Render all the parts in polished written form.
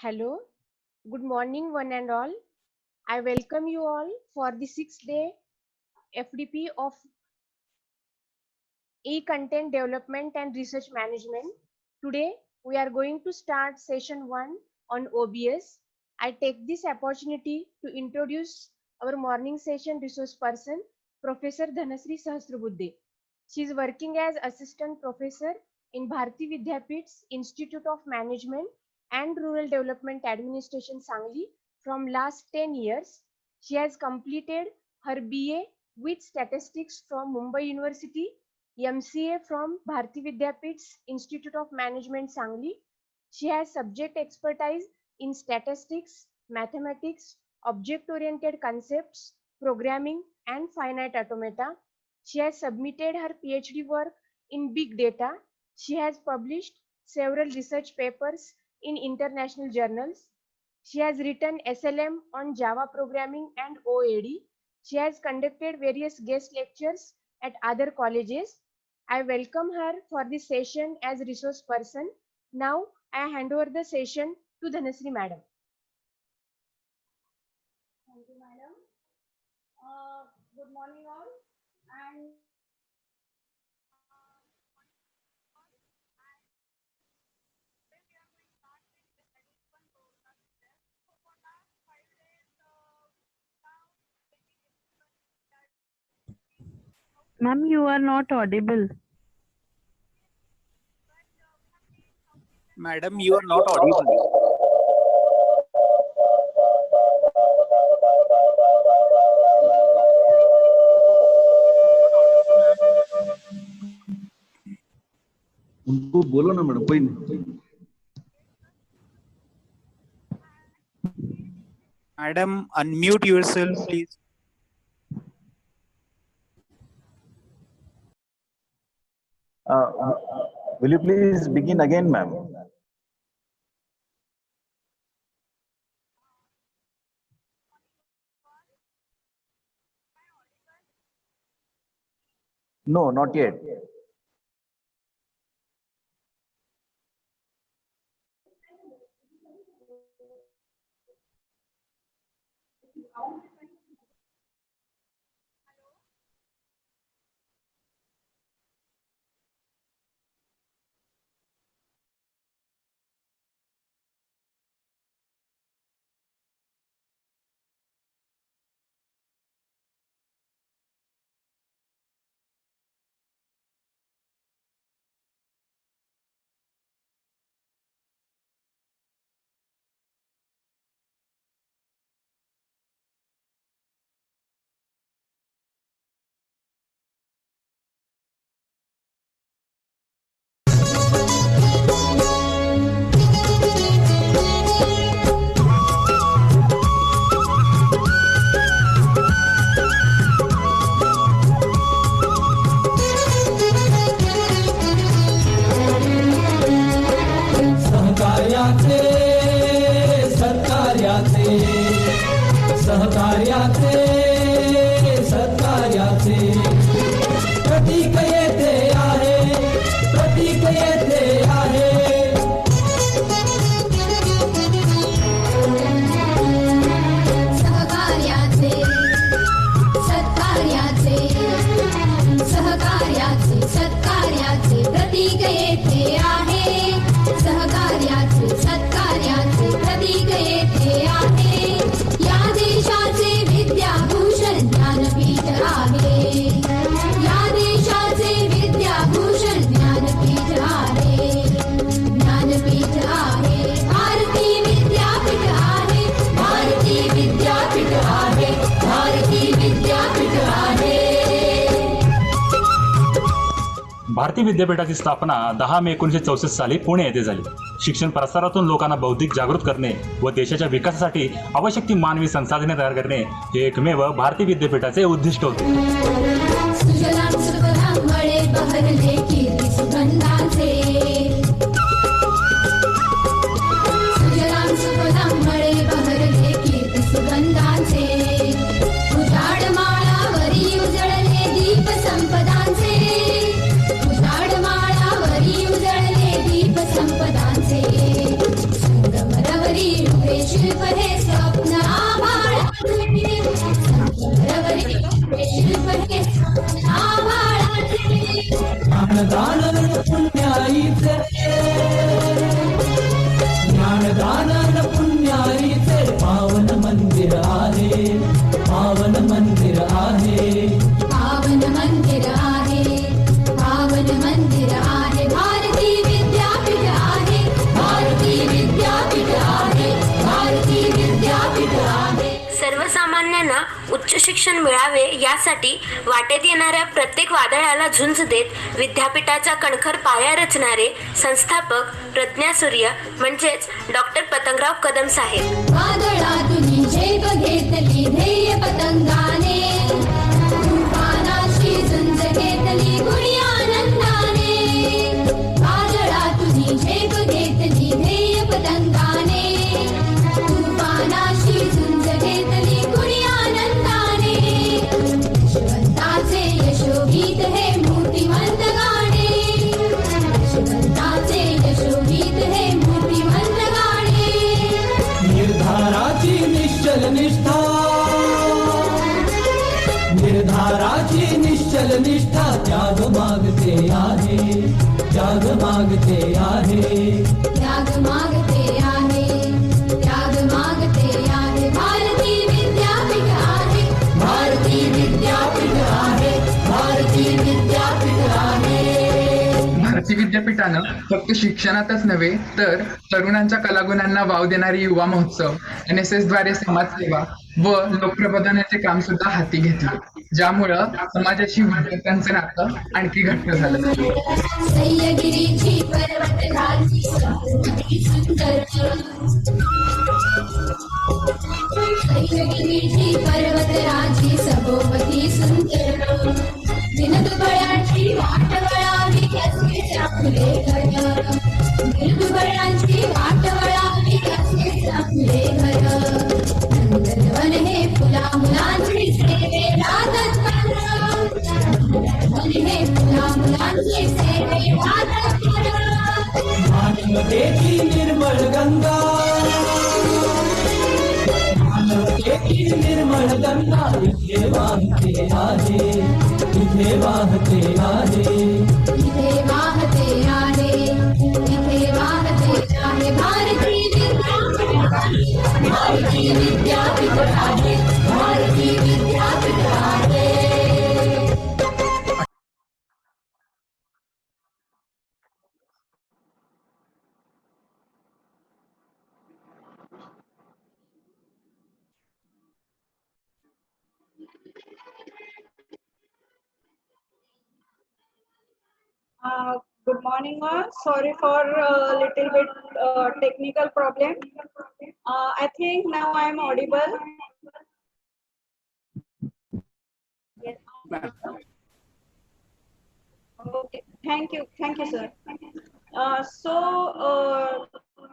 Hello, good morning, one and all. I welcome you all for the 6th day FDP of E-Content Development and Research Management. Today, we are going to start session 1 on OBS. I take this opportunity to introduce our morning session resource person, Professor Dhanasri Sahasrabuddhe. She is working as Assistant Professor in Bharati Vidyapeeth's Institute of Management and Rural Development Administration, Sangli from last 10 years. She has completed her BA with Statistics from Mumbai University, MCA from Bharati Vidyapeeth's Institute of Management, Sangli. She has subject expertise in statistics, mathematics, object-oriented concepts, programming, and finite automata. She has submitted her PhD work in big data. She has published several research papers in international journals. She has written SLM on Java programming and OAD. She has conducted various guest lectures at other colleges. I welcome her for this session as resource person. Now I hand over the session to Dhanasri madam. Thank you, madam. Good morning, all. And Ma'am, you are not audible. Madam, you are not audible. उनको बोलो ना madam, कोई नहीं. Madam, unmute yourself, please. Will you please begin again, ma'am? No, not yet. Bharti विद्यापीठाची स्थापना 10 मे 1964 साली पुणे येथे झाली. शिक्षण प्रसारातून लोकांना बौद्धिक जागृत करणे व देशाच्या विकासासाठी आवश्यक ती मानवी संसाधने तयार करणे हे एकमेव भारती विद्यापीठाचे उद्दिष्ट होते. संगमरवरी शिल्प हे स्वप्न आभाळातले रवरी हे शिल्प हे स्वप्न आभाळातले ज्ञानदानन पुण्याईचे ज्ञानदानन पुण्याईचे पावन मंदिर आहे पावन मंदिर आहे पावन मंदिर आहे पावन मंदिर आहे भारती विद्यापीठ आहे भारती विद्यापीठ आहे भारती विद्यापीठ आहे सर्वसामान्यांना उच्च शिक्षण मिळावे यासाठी वाटेत येणाऱ्या प्रत्येक वादळाला झुंज देत विद्यापीठाचा कणखर पाया रचणारे संस्थापक प्रज्ञासूर्य म्हणजेच डॉक्टर पतंगराव कदम साहेब. वादळातून झेप घेतली ध्येय पतंगाने तुफानाची झुंज घेतली गुणी आनंदाने वादळातून झेप घेतली ध्येय पतंगाने तुफानाची झुंज घेतली गुणी आनंदाने यशवंताचे यशोगीत हे मूर्तिमंत गाणे यशवंताचे यशोगीत हे मूर्तिमंत गाणे निर्धाराची निश्चल निष्ठा निर्धाराची निश्चल निष्ठा त्याग मागते आहे त्याग मागते आहे त्याग मागते आहे त्याग मागते आहे भारती विद्यापीठ आहे भारती विद्यापीठ आहे भारती विद्यापीठ आहे भारती विद्यापीठानं फक्त शिक्षणातच नव्हे तर तरुणांच्या कलागुणांना वाव देणारी युवा महोत्सव NSS द्वारे समाजसेवा व लोकप्रबोधनाचे काम सुद्धा हाती घेतले, ज्यामुळं समाजाशी विद्यार्थ्यांचं नातं आणखी घट्ट झालं. सह्यागिरीची पर्वतराजी सभोवती सुंदर सह्यागिरीची पर्वतराजी सभोवती सुंदर दिनदुबळ्यांची वाट वळावी असे चांगले घर दिनदुबळ्यांची वाट वळावी असे चांगले घर नंदनवन हे फुला मुलांची सेवेला तत्पर नंदनवन हे फुला मुलांची सेवेला तत्पर मानवतेची निर्मळ गंगा मानवतेची निर्मळ गंगा इथे वाहते आहे इथे वाहते आहे इथे वाहते आहे इथे वाहते आहे भारती विद्यापीठ आहे भारती विद्यापीठ आहे भारती विद्यापीठ आहे. Good morning all. Sorry for little bit technical problem. I think now I am audible. Okay, thank you sir.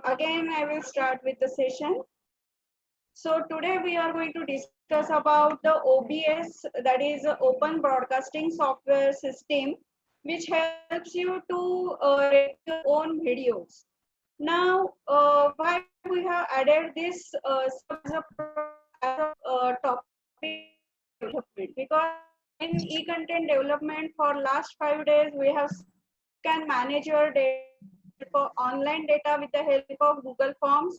Again I will start with the session. So today we are going to discuss about the OBS, that is Open Broadcasting Software System, which helps you to rate your own videos. Now, why we have added this as a topic development? Because in e-content development for last 5 days, we have can manage your data for online data with the help of Google Forms.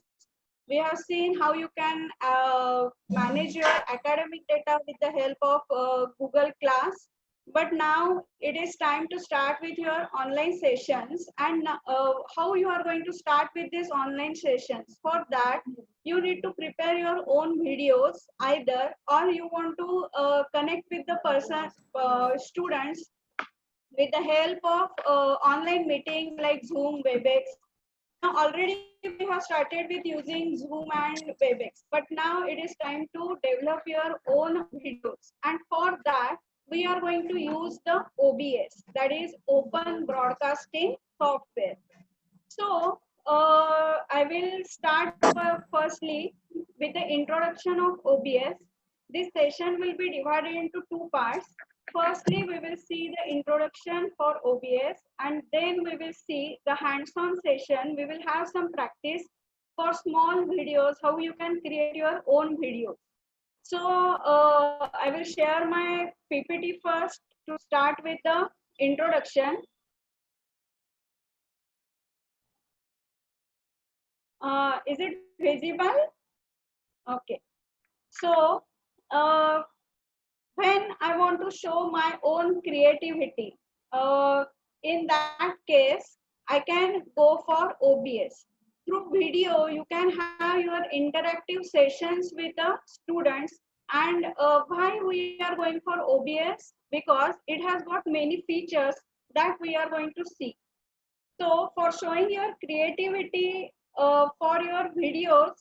We have seen how you can manage your academic data with the help of Google Class. But now it is time to start with your online sessions, and how you are going to start with these online sessions. For that, you need to prepare your own videos either, or you want to connect with the students with the help of online meetings like Zoom, WebEx. Now already we have started with using Zoom and WebEx, but now it is time to develop your own videos, and for that we are going to use the OBS, that is Open Broadcasting Software. So I will start firstly with the introduction of OBS. This session will be divided into two parts. Firstly, we will see the introduction for OBS, and then we will see the hands-on session. We will have some practice for small videos, how you can create your own videos. So I will share my PPT first to start with the introduction. Is it visible? Okay. So when I want to show my own creativity, in that case, I can go for OBS. Through video, you can have your interactive sessions with the students. And why we are going for OBS? Because it has got many features that we are going to see. So for showing your creativity for your videos,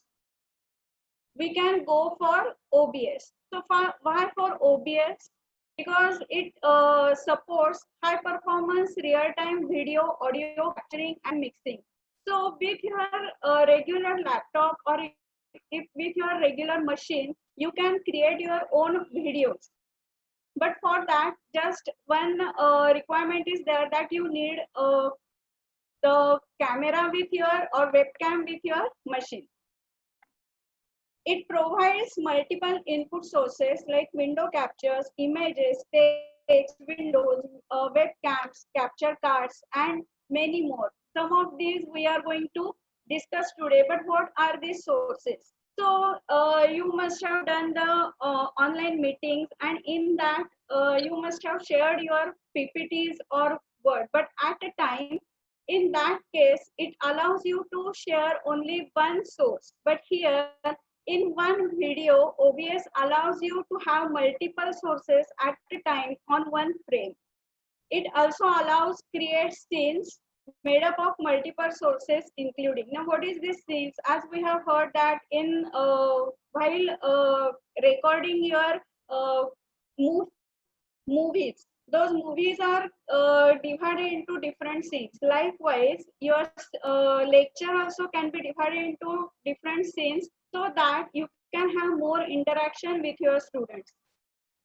we can go for OBS. So why for OBS? Because it supports high performance real time video, audio capturing and mixing. So with your regular laptop or if with your regular machine, you can create your own videos. But for that, just one requirement is there that you need the camera with your or webcam with your machine. It provides multiple input sources like window captures, images, text, windows, webcams, capture cards, and many more. Some of these we are going to discuss today, but what are these sources? So you must have done the online meetings, and in that you must have shared your PPTs or Word. But at a time, in that case, it allows you to share only one source. But here, in one video, OBS allows you to have multiple sources at a time on one frame. It also allows create scenes made up of multiple sources including. Now what is this scenes? As we have heard that in while recording your movies, those movies are divided into different scenes. Likewise, your lecture also can be divided into different scenes so that you can have more interaction with your students.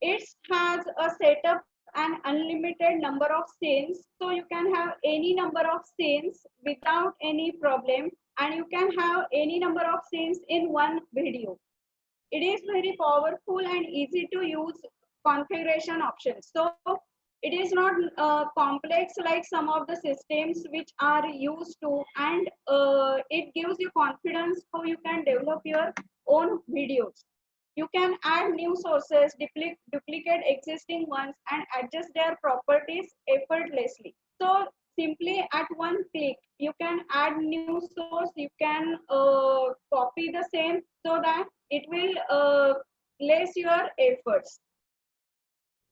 It has a setup an unlimited number of scenes, so you can have any number of scenes without any problem, and you can have any number of scenes in one video. It is very powerful and easy to use configuration options. So it is not complex like some of the systems which are used to, and it gives you confidence how you can develop your own videos. You can add new sources, duplicate existing ones, and adjust their properties effortlessly. So simply at one click, you can add new source, you can copy the same so that it will less your efforts.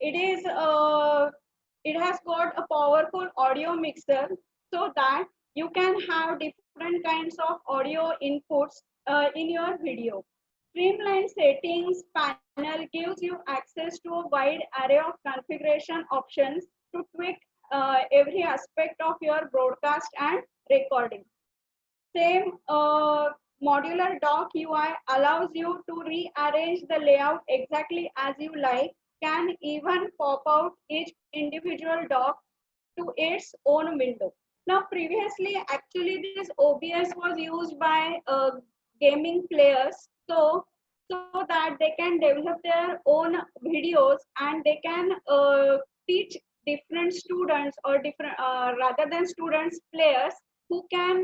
It has got a powerful audio mixer so that you can have different kinds of audio inputs in your video. Streamlined settings panel gives you access to a wide array of configuration options to tweak every aspect of your broadcast and recording. Same modular dock UI allows you to rearrange the layout exactly as you like, can even pop out each individual dock to its own window. Now previously, actually this OBS was used by gaming players, so that they can develop their own videos and they can teach different students or different rather than students, players who can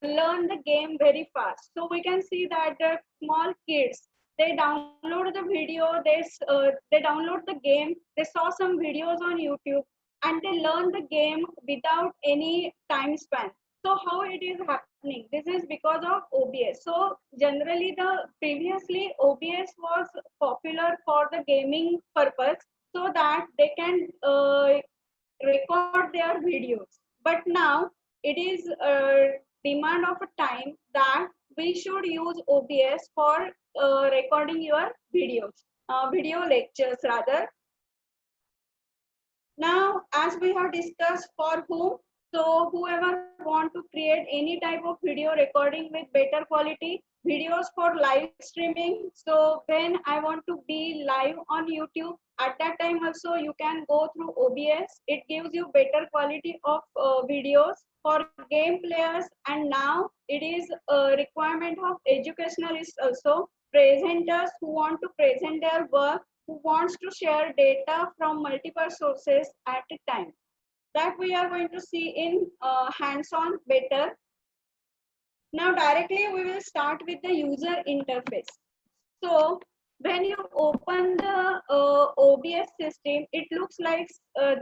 learn the game very fast. So we can see that the small kids, they download the video, they download the game, they saw some videos on YouTube, and they learn the game without any time span. So how it is happening? This is because of OBS. So generally the previously OBS was popular for the gaming purpose so that they can record their videos. But now it is a demand of a time that we should use OBS for recording your videos, video lectures rather. Now, as we have discussed for whom, so whoever want to create any type of video recording with better quality, videos for live streaming. So when I want to be live on YouTube, at that time also you can go through OBS. It gives you better quality of videos for game players, and now it is a requirement of educationalists also, presenters who want to present their work, who wants to share data from multiple sources at a time. That we are going to see in hands-on better. Now directly we will start with the user interface. So when you open the OBS system, it looks like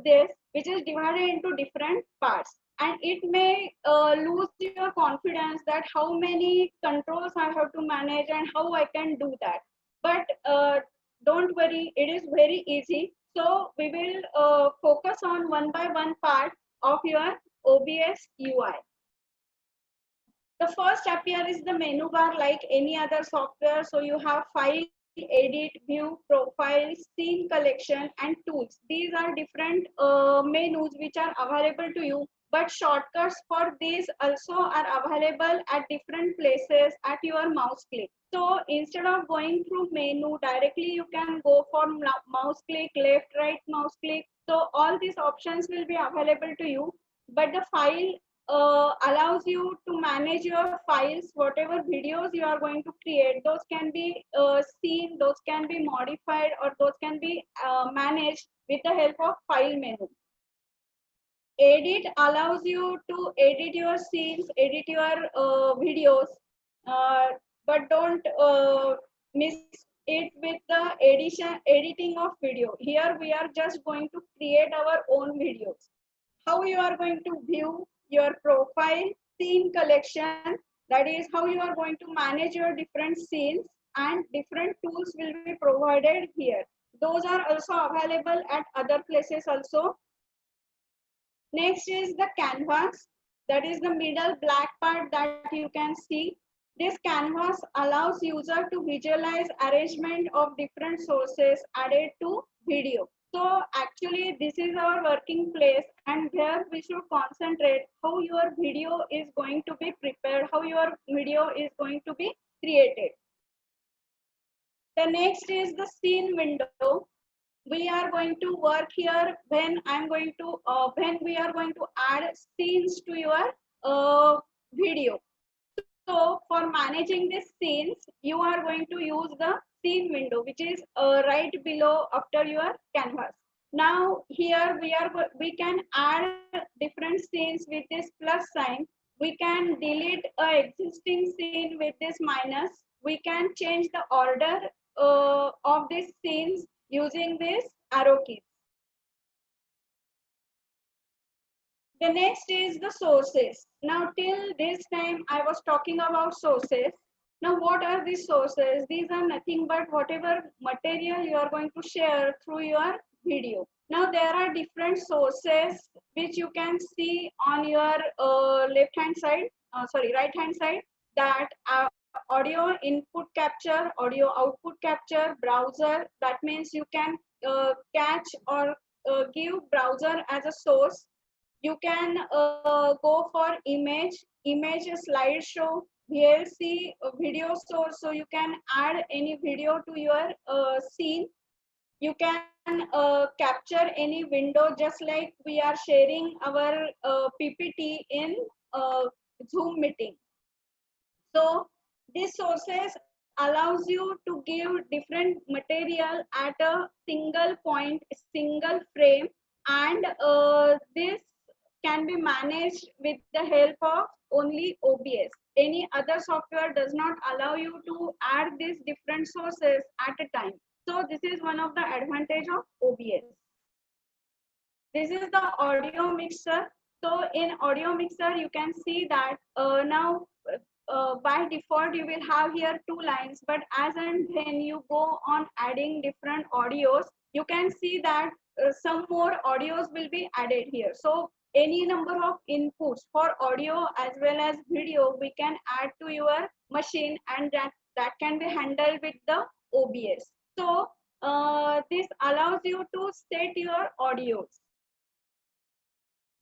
this, which is divided into different parts. And it may lose your confidence that how many controls I have to manage and how I can do that. But don't worry, it is very easy. So we will focus on one by one part of your OBS UI. The first appear is the menu bar like any other software. So you have file, edit, view, profile, scene collection, and tools. These are different menus which are available to you, but shortcuts for these also are available at different places at your mouse click. So instead of going through menu directly, you can go for mouse click, left, right mouse click. So all these options will be available to you, but the file allows you to manage your files. Whatever videos you are going to create, those can be seen, those can be modified, or those can be managed with the help of file menu. Edit allows you to edit your scenes, edit your videos, but don't miss it with the editing of video. Here we are just going to create our own videos. How you are going to view your profile, scene collection, that is how you are going to manage your different scenes, and different tools will be provided here. Those are also available at other places also. Next is the canvas, that is the middle black part that you can see. This canvas allows user to visualize arrangement of different sources added to video. So actually this is our working place, and here we should concentrate how your video is going to be prepared, how your video is going to be created. The next is the scene window. We are going to work here when when we are going to add scenes to your video. So for managing these scenes, you are going to use the scene window, which is right below after your canvas. Now here we can add different scenes with this plus sign. We can delete an existing scene with this minus. We can change the order of these scenes using this arrow keys. The next is the sources. Now till this time I was talking about sources. Now what are these sources? These are nothing but whatever material you are going to share through your video. Now there are different sources which you can see on your right hand side, that audio input capture, audio output capture, browser. That means you can catch or give browser as a source. You can go for image slideshow, VLC, video source, so you can add any video to your scene. You can capture any window, just like we are sharing our PPT in Zoom meeting. So these sources allows you to give different material at a single point, single frame, and this can be managed with the help of only OBS. Any other software does not allow you to add these different sources at a time. So this is one of the advantage of OBS. This is the audio mixer. So in audio mixer, you can see that now by default you will have here 2 lines, but as and when you go on adding different audios, you can see that some more audios will be added here. So any number of inputs for audio as well as video we can add to your machine, and that can be handled with the OBS. So this allows you to set your audios.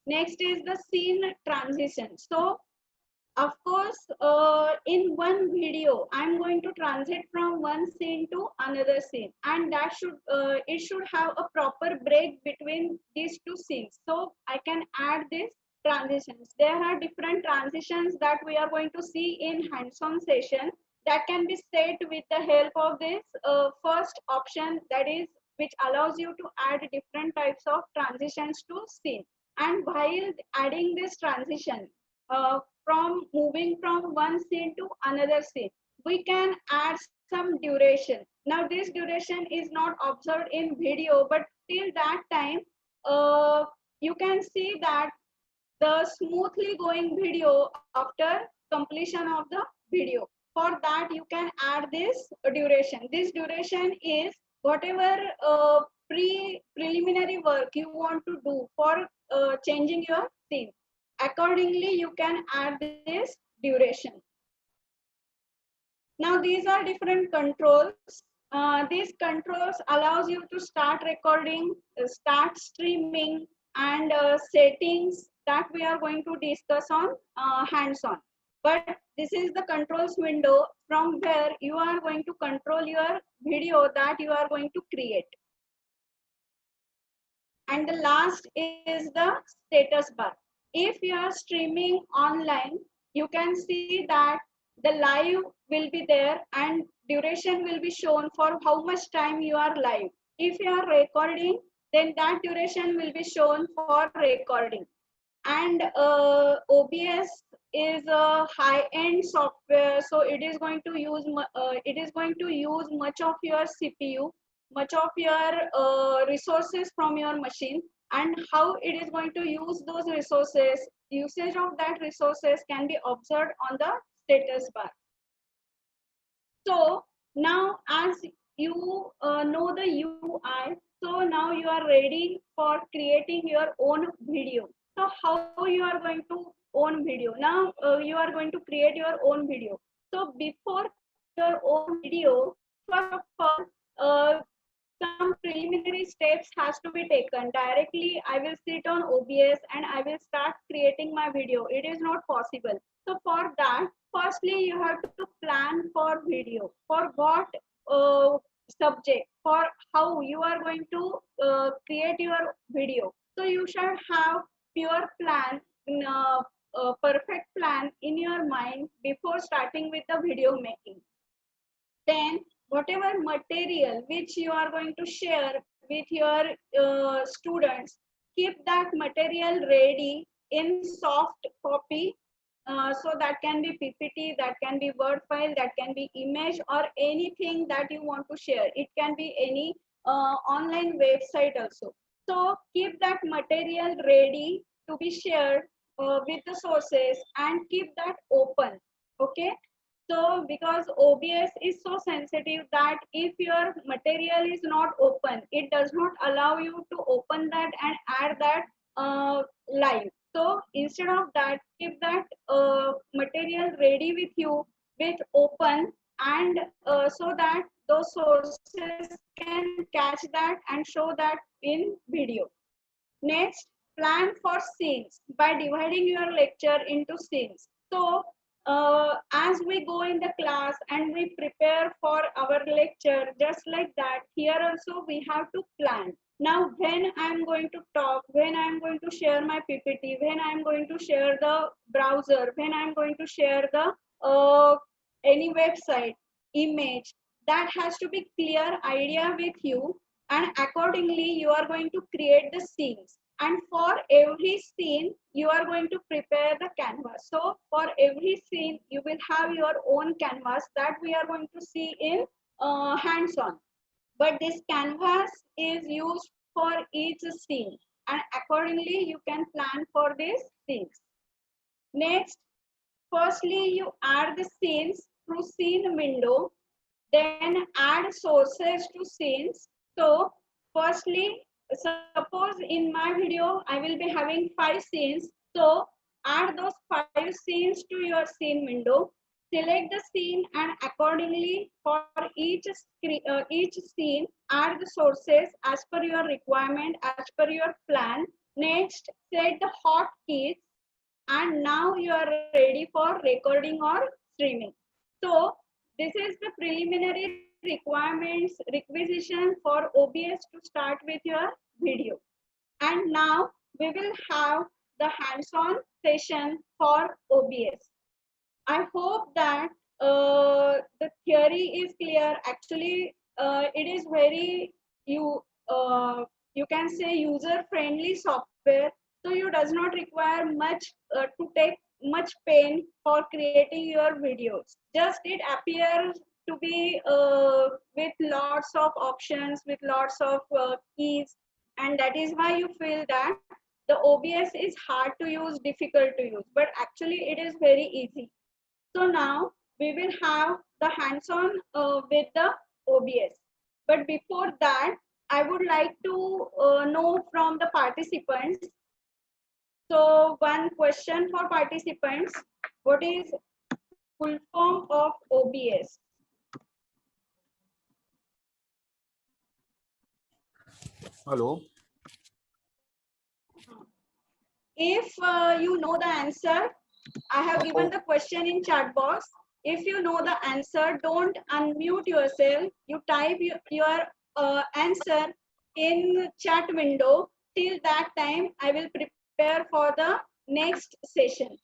Next is the scene transition. So of course, in one video, I'm going to transit from one scene to another scene, and that it should have a proper break between these 2 scenes. So I can add this transitions. There are different transitions that we are going to see in hands-on session that can be set with the help of this first option, that is which allows you to add different types of transitions to scene. And while adding this transition from moving from one scene to another scene, we can add some duration. Now this duration is not observed in video, but till that time you can see that the smoothly going video after completion of the video. For that you can add this duration. This duration is whatever preliminary work you want to do for changing your scene. Accordingly you can add this duration. Now these are different controls. These controls allows you to start recording, start streaming, and settings that we are going to discuss on hands-on. But this is the controls window from where you are going to control your video that you are going to create. And the last is the status bar. If you are streaming online, you can see that the live will be there and duration will be shown for how much time you are live. If you are recording, then that duration will be shown for recording. And OBS is a high-end software, so it is going to use much of your CPU, much of your resources from your machine. And how it is going to use those resources, usage of that resources can be observed on the status bar. So now as you know the UI, so now you are ready for creating your own video. So how you are going to own video? Now you are going to create your own video. So before your own video, first of all, some preliminary steps has to be taken. Directly I will sit on OBS and I will start creating my video. It is not possible. So for that, firstly you have to plan for video. For what subject, for how you are going to create your video. So you should have pure plan, perfect plan in your mind before starting with the video making. Then whatever material which you are going to share with your students, keep that material ready in soft copy. So that can be PPT, that can be Word file, that can be image, or anything that you want to share. It can be any online website also. So keep that material ready to be shared with the sources and keep that open. Okay. So because OBS is so sensitive that if your material is not open, it does not allow you to open that and add that live. So instead of that, keep that material ready with you with open, and so that those sources can catch that and show that in video. Next, plan for scenes by dividing your lecture into scenes. So as we go in the class and we prepare for our lecture, just like that, here also we have to plan. Now, when I'm going to talk, when I'm going to share my PPT, when I'm going to share the browser, when I'm going to share the any website, image, that has to be clear idea with you, and accordingly you are going to create the scenes. And for every scene, you are going to prepare the canvas. So for every scene, you will have your own canvas that we are going to see in hands-on. But this canvas is used for each scene, and accordingly you can plan for these scenes. Next, firstly you add the scenes through scene window, then add sources to scenes. So firstly, suppose in my video I will be having 5 scenes, so add those 5 scenes to your scene window. Select the scene and accordingly for each scene add the sources as per your requirement, as per your plan. Next, set the hotkeys, and now you are ready for recording or streaming. So this is the preliminary requisition for OBS to start with your video. And now we will have the hands-on session for OBS. I hope that the theory is clear. Actually, it is very you you can say user-friendly software. So you does not require much to take much pain for creating your videos. Just it appears to be with lots of options, with lots of keys, and that is why you feel that the OBS is hard to use, difficult to use, but actually it is very easy. So now we will have the hands-on with the OBS. But before that, I would like to know from the participants. So one question for participants, what is full form of OBS? Hello. If you know the answer, I have given the question in chat box. If you know the answer, don't unmute yourself. You type your answer in chat window. Till that time, I will prepare for the next session.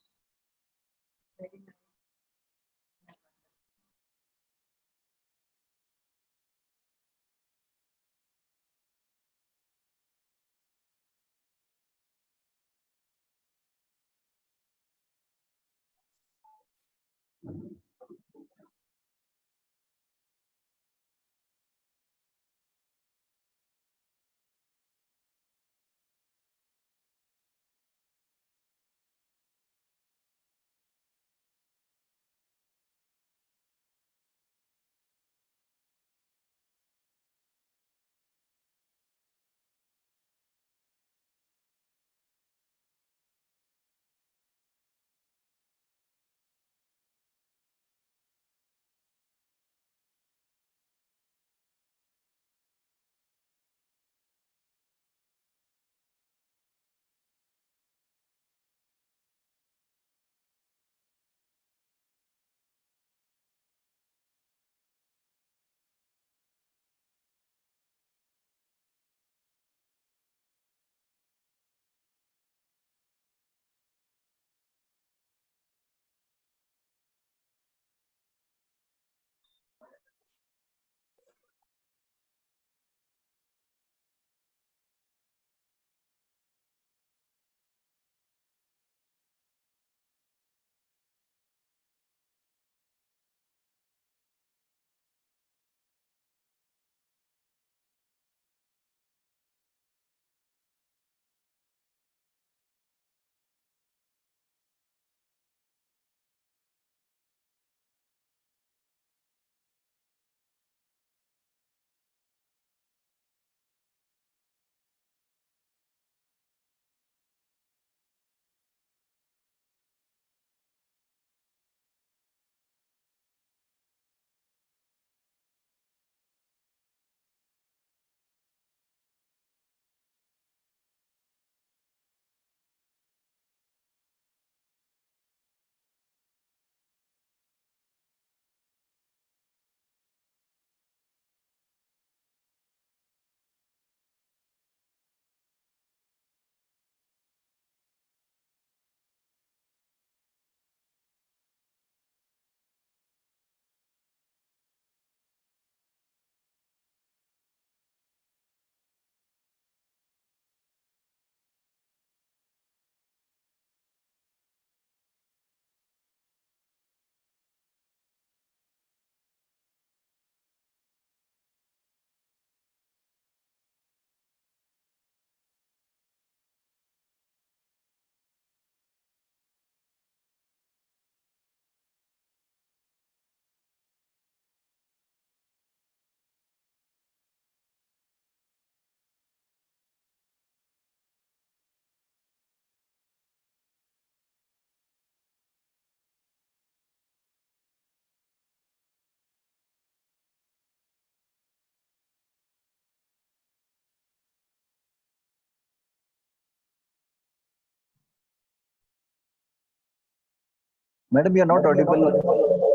Madam, you are not audible.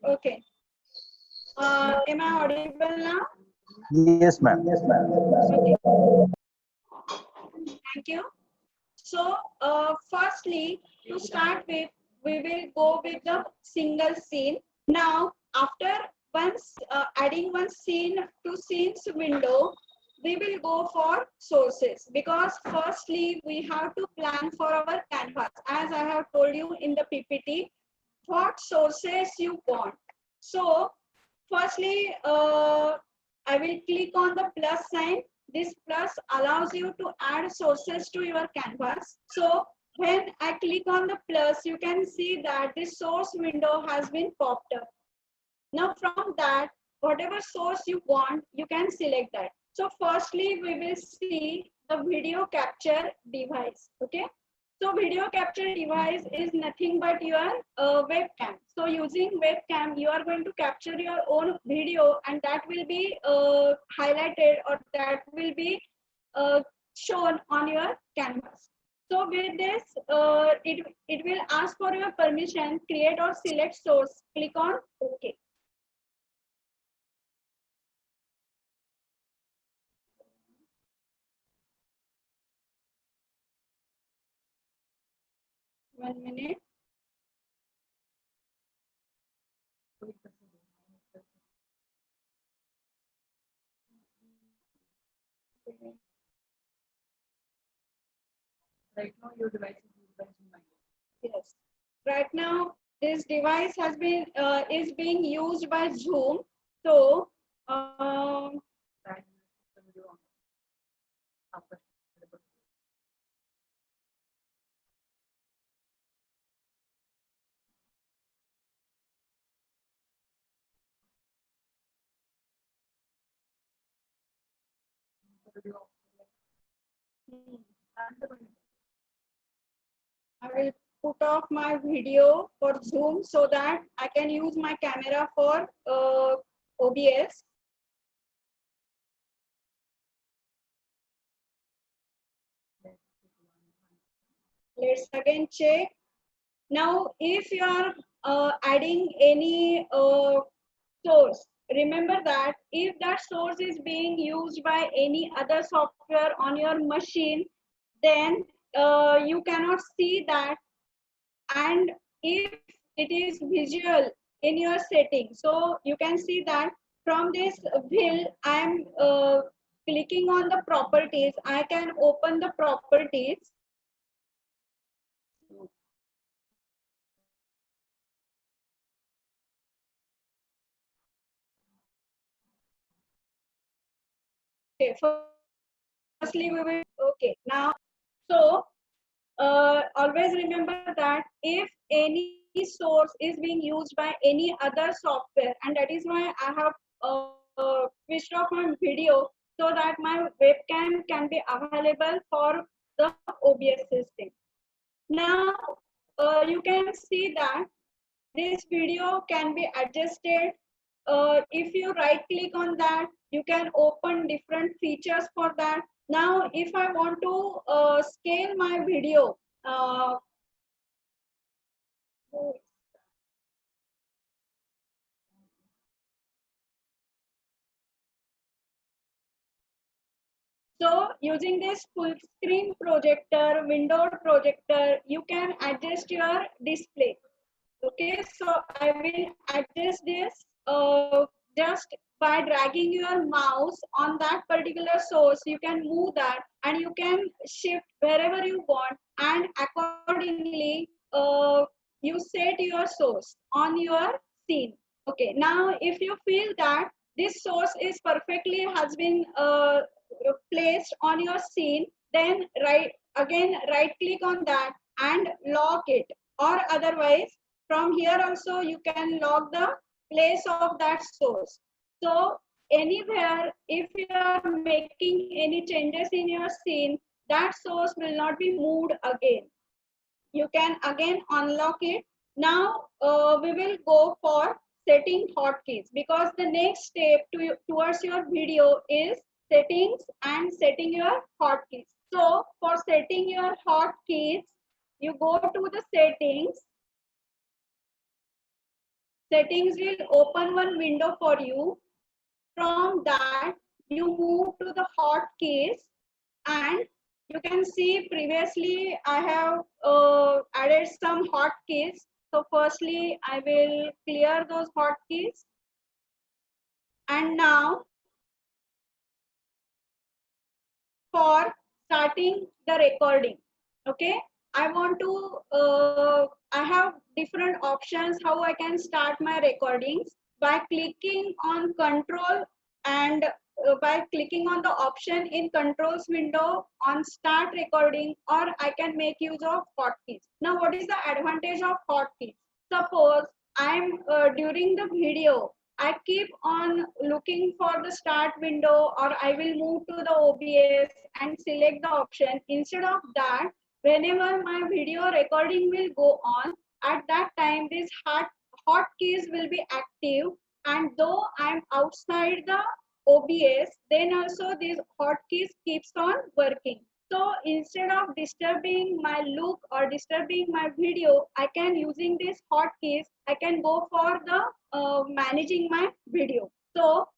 Okay. Am I audible now? Yes, ma'am. Okay. Thank you. So, firstly, to start with, we will go with the single scene. Now, after once adding one scene to scenes window, we will go for sources, because firstly we have to plan for our canvas. As I have told you in the PPT, what sources you want. So, firstly, I will click on the plus sign. This plus allows you to add sources to your canvas. So when I click on the plus, you can see that this source window has been popped up. Now from that, whatever source you want, you can select that. So firstly, we will see the video capture device. Okay. So video capture device is nothing but your webcam. So using webcam, you are going to capture your own video, and that will be highlighted, or that will be shown on your canvas. So with this, it will ask for your permission, create or select source. Click on OK. One minute. Right now, your device is used by Zoom. Yes. Right now, this device has been is being used by Zoom. So, That is the video on. After. The video. I will put off my video for Zoom so that I can use my camera for OBS. Let's again check. Now, if you are adding any source, remember that if that source is being used by any other software on your machine, then you cannot see that. And if it is visual in your setting, so you can see that from this wheel, I am clicking on the properties. I can open the properties. Okay, firstly we will, okay, now, so always remember that if any source is being used by any other software, and that is why I have switched off my video so that my webcam can be available for the OBS system. Now you can see that this video can be adjusted. If you right click on that, you can open different features for that. Now, if I want to scale my video, so using this full screen projector, windowed projector, you can adjust your display. Okay, so I will adjust this just by dragging your mouse on that particular source. You can move that and you can shift wherever you want, and accordingly you set your source on your scene. Okay, now if you feel that this source is perfectly has been placed on your scene, then right click on that and lock it, or otherwise from here also you can lock the place of that source. So anywhere if you are making any changes in your scene, that source will not be moved again. You can again unlock it. Now we will go for setting hotkeys, because the next step towards your video is settings and setting your hotkeys. So for setting your hotkeys, you go to the settings. settings will open one window for you. From that, you move to the hotkeys, and you can see previously I have added some hotkeys. So firstly, I will clear those hotkeys. And now, for starting the recording, okay, I want to I have different options how I can start my recordings by clicking on control, and by clicking on the option in controls window on start recording, or I can make use of hotkeys. Now what is the advantage of hotkeys? Suppose I'm during the video, I keep on looking for the start window, or I will move to the OBS and select the option. Instead of that, whenever my video recording will go on, at that time these hotkeys will be active, and though I'm outside the OBS, then also these hotkeys keeps on working. So instead of disturbing my look or disturbing my video, I can using these hotkeys, I can go for the managing my video. So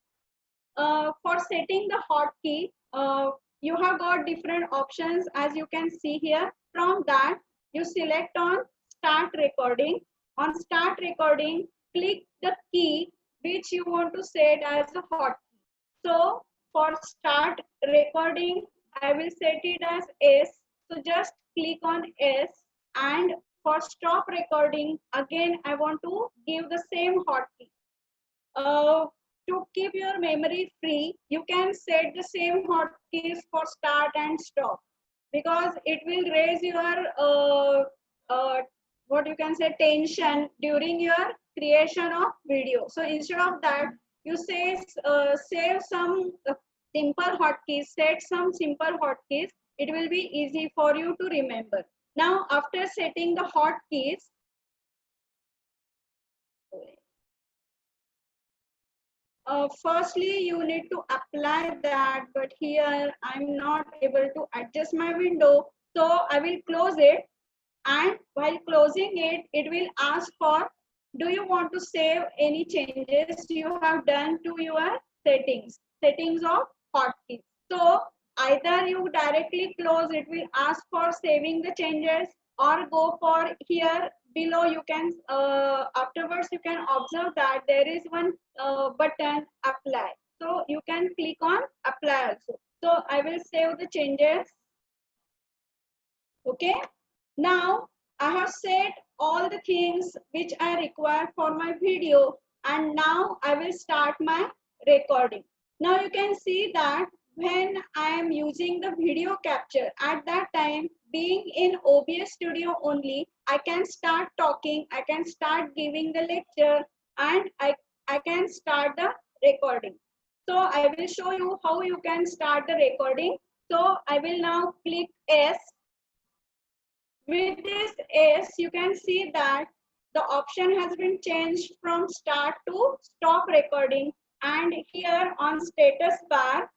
for setting the hotkey, you have got different options as you can see here. From that, you select on start recording. On start recording, click the key which you want to set as a hotkey. So for start recording, I will set it as S. So just click on S, and for stop recording, again I want to give the same hotkey. To keep your memory free, you can set the same hotkeys for start and stop, because it will raise your what you can say tension during your creation of video. So instead of that, you say save some simple hotkeys, set some simple hotkeys. It will be easy for you to remember. Now after setting the hotkeys, firstly you need to apply that, but here I'm not able to adjust my window, so I will close it. And while closing it, it will ask for, do you want to save any changes you have done to your settings of hotkeys? So either you directly close, it will ask for saving the changes, or go for here below. You can afterwards you can observe that there is one button apply. So you can click on apply also. So I will save the changes. Okay. Now I have set all the things which I require for my video, and now I will start my recording. Now you can see that when I am using the video capture, at that time, being in OBS Studio only, I can start talking, I can start giving the lecture, and I can start the recording. So I will show you how you can start the recording. So I will now click S. With this S, you can see that the option has been changed from start to stop recording. And here on status bar,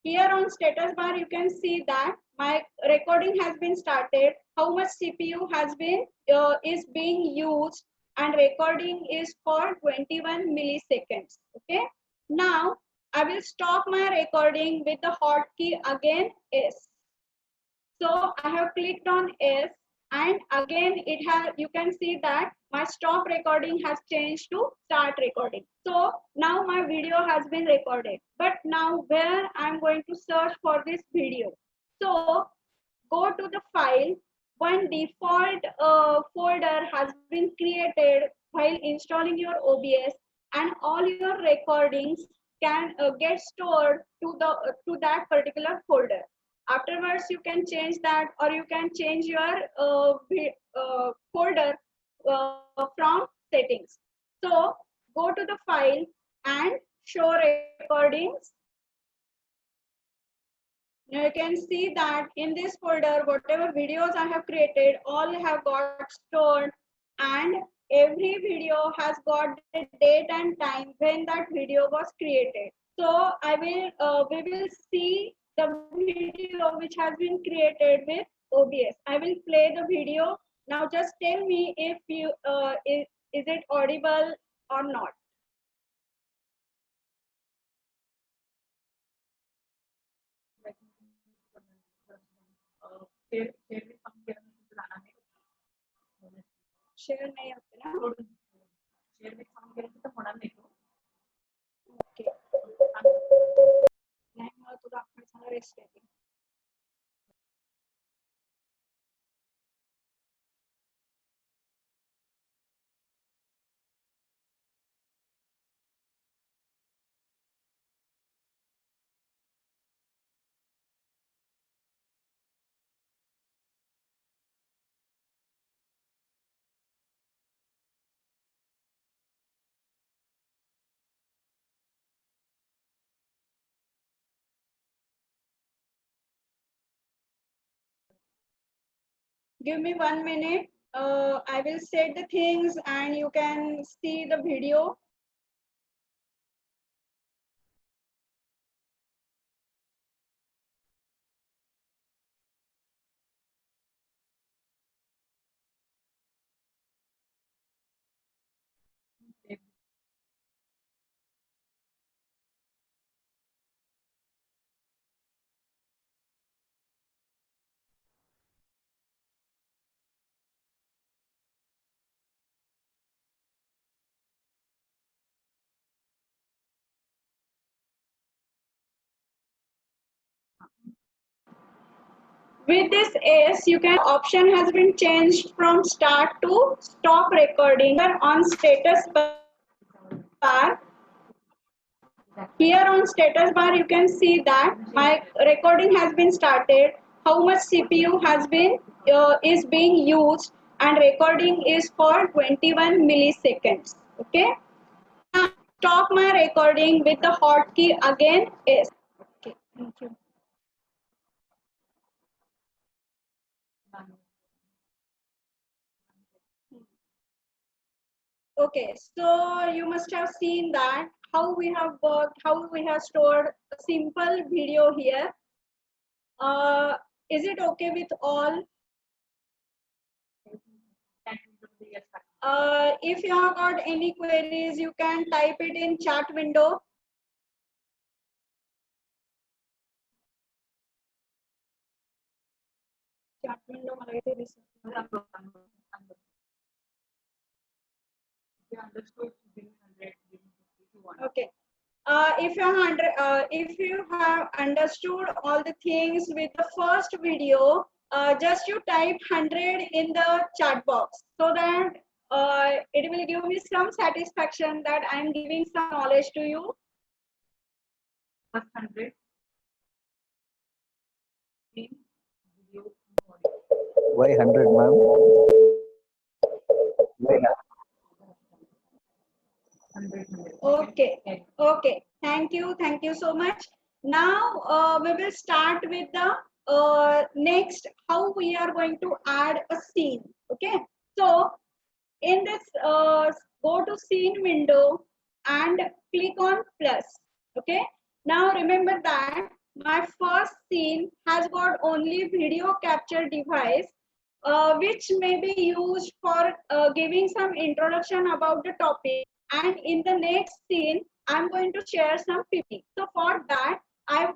you can see that my recording has been started, how much CPU has been is being used, and recording is for 21 milliseconds. Okay. Now I will stop my recording with the hotkey again S. So I have clicked on S, and again you can see that my stop recording has changed to start recording. So now my video has been recorded. But now where I'm going to search for this video? So go to the file. One default folder has been created while installing your OBS, and all your recordings can get stored to that particular folder. Afterwards, you can change that, or you can change your folder from settings. So go to the file and show recordings. Now you can see that in this folder, whatever videos I have created, all have got stored, and every video has got the date and time when that video was created. So we will see the video which has been created with OBS. I will play the video. Now just tell me if Is it audible or not? Share share जाणार नाही Share nahi hote na? Share with sound केलं तर होणार नाही तो Okay. नाही मला तुला आपण रेस्ट येते. Give me 1 minute. I will set the things and you can see the video. With this S, you can option has been changed from start to stop recording. Here on status bar, you can see that my recording has been started, how much CPU has been is being used, and recording is for 21 milliseconds. Okay. Now stop my recording with the hotkey again S. Okay. Thank you. Okay, so you must have seen that how we have worked, how we have stored a simple video here. Is it okay with all? If you have got any queries, you can type it in chat window. Chat window मला इथे दिसत. Okay. If you have understood all the things with the first video, just you type 100 in the chat box so that it will give me some satisfaction that I am giving some knowledge to you. First 100. Why 100, ma'am? Okay. Okay. Thank you so much. Now we will start with the next how we are going to add a scene. Okay. So in this go to scene window and click on plus. Okay. Now remember that my first scene has got only video capture device, which may be used for giving some introduction about the topic. And in the next scene, I'm going to share some PPT. So for that, I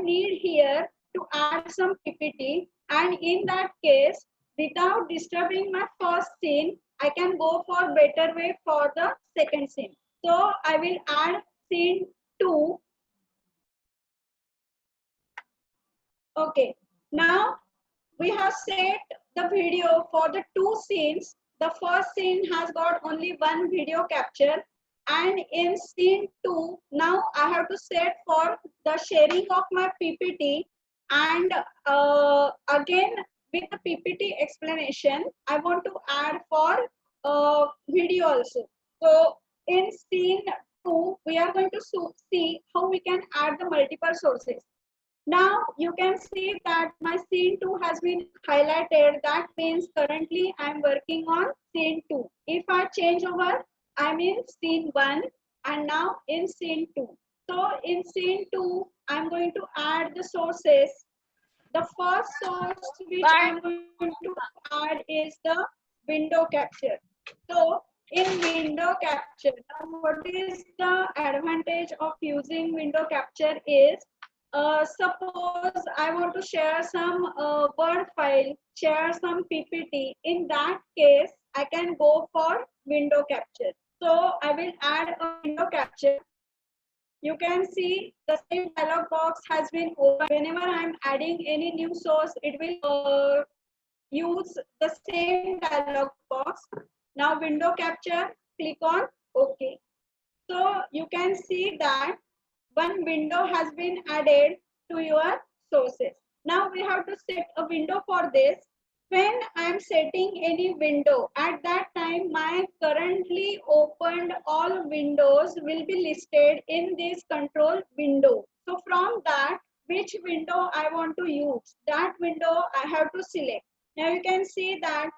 need here to add some PPT. And in that case, without disturbing my first scene, I can go for better way for the second scene. So I will add scene 2. Okay. Now we have set the video for the 2 scenes. The first scene has got only one video capture, and in scene 2, now I have to set for the sharing of my PPT, and again with the PPT explanation, I want to add for video also. So in scene 2, we are going to see how we can add the multiple sources. Now you can see that my scene 2 has been highlighted. That means currently I am working on scene 2. If I change over, I'm in scene 1 and now in scene 2. So in scene 2, I'm going to add the sources. The first source which I'm going to add is the window capture. So in window capture. Now, what is the advantage of using window capture is, suppose I want to share some Word file, share some PPT. In that case, I can go for window capture. So I will add a window capture. You can see the same dialog box has been opened. Whenever I'm adding any new source, it will use the same dialog box. Now window capture, click on OK. So you can see that one window has been added to your sources. Now we have to set a window for this. When I am setting any window, at that time my currently opened all windows will be listed in this control window. So from that, which window I want to use, that window I have to select. Now you can see that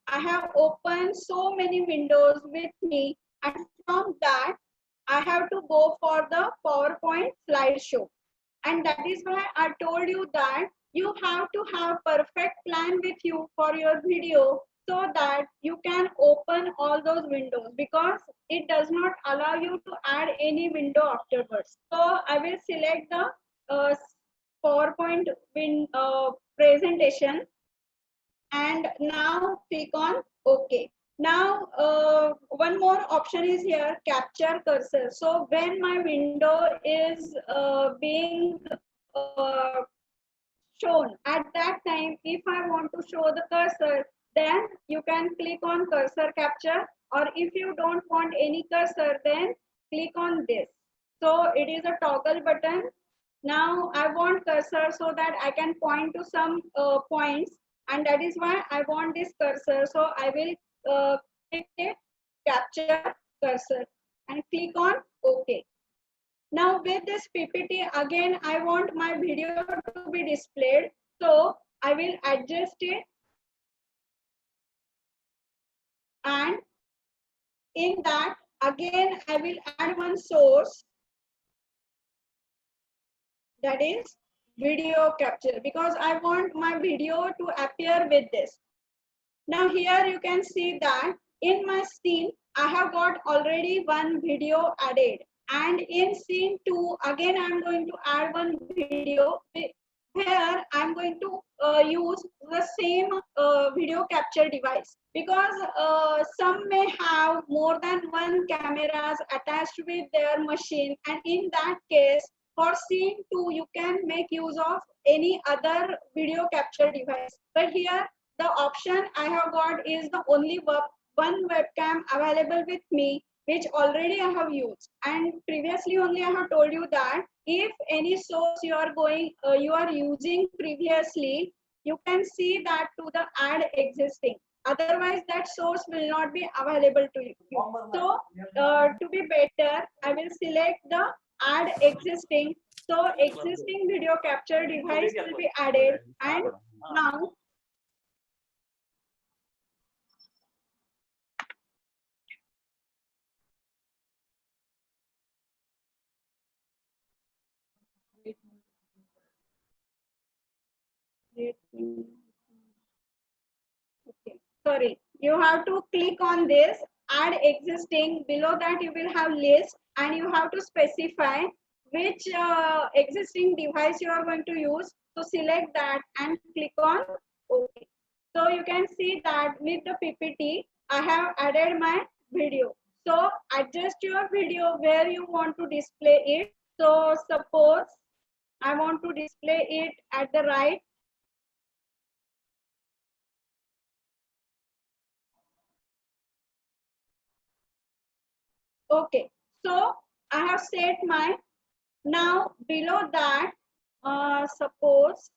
I have opened so many windows with me, and from that I have to go for the PowerPoint slideshow. And that is why I told you that you have to have perfect plan with you for your video, so that you can open all those windows, because it does not allow you to add any window afterwards. So I will select the PowerPoint presentation, and now click on OK. Now one more option is here, capture cursor. So when my window is being shown, at that time if I want to show the cursor, then you can click on cursor capture, or if you don't want any cursor, then click on this. So it is a toggle button. Now I want cursor so that I can point to some points, and that is why I want this cursor. So I will click it, capture cursor, and click on OK. Now with this PPT, again I want my video to be displayed, so I will adjust it, and in that again I will add one source, that is video capture, because I want my video to appear with this. Now here you can see that in my scene I have got already one video added, and in scene 2 again I am going to add one video where I am going to use the same video capture device, because some may have more than one cameras attached with their machine, and in that case for scene 2 you can make use of any other video capture device. But here the option I have got is the only one webcam available with me, which already I have used. And previously only I have told you that if any source you are using previously, you can see that to the add existing. Otherwise that source will not be available to you. So to be better, I will select the add existing. So existing video capture device will be added, and now okay, sorry, you have to click on this add existing. Below that you will have list, and you have to specify which existing device you are going to use. So select that and click on OK. So you can see that with the PPT I have added my video. So adjust your video where you want to display it. So suppose I want to display it at the right. Okay, so I have set my, now below that suppose,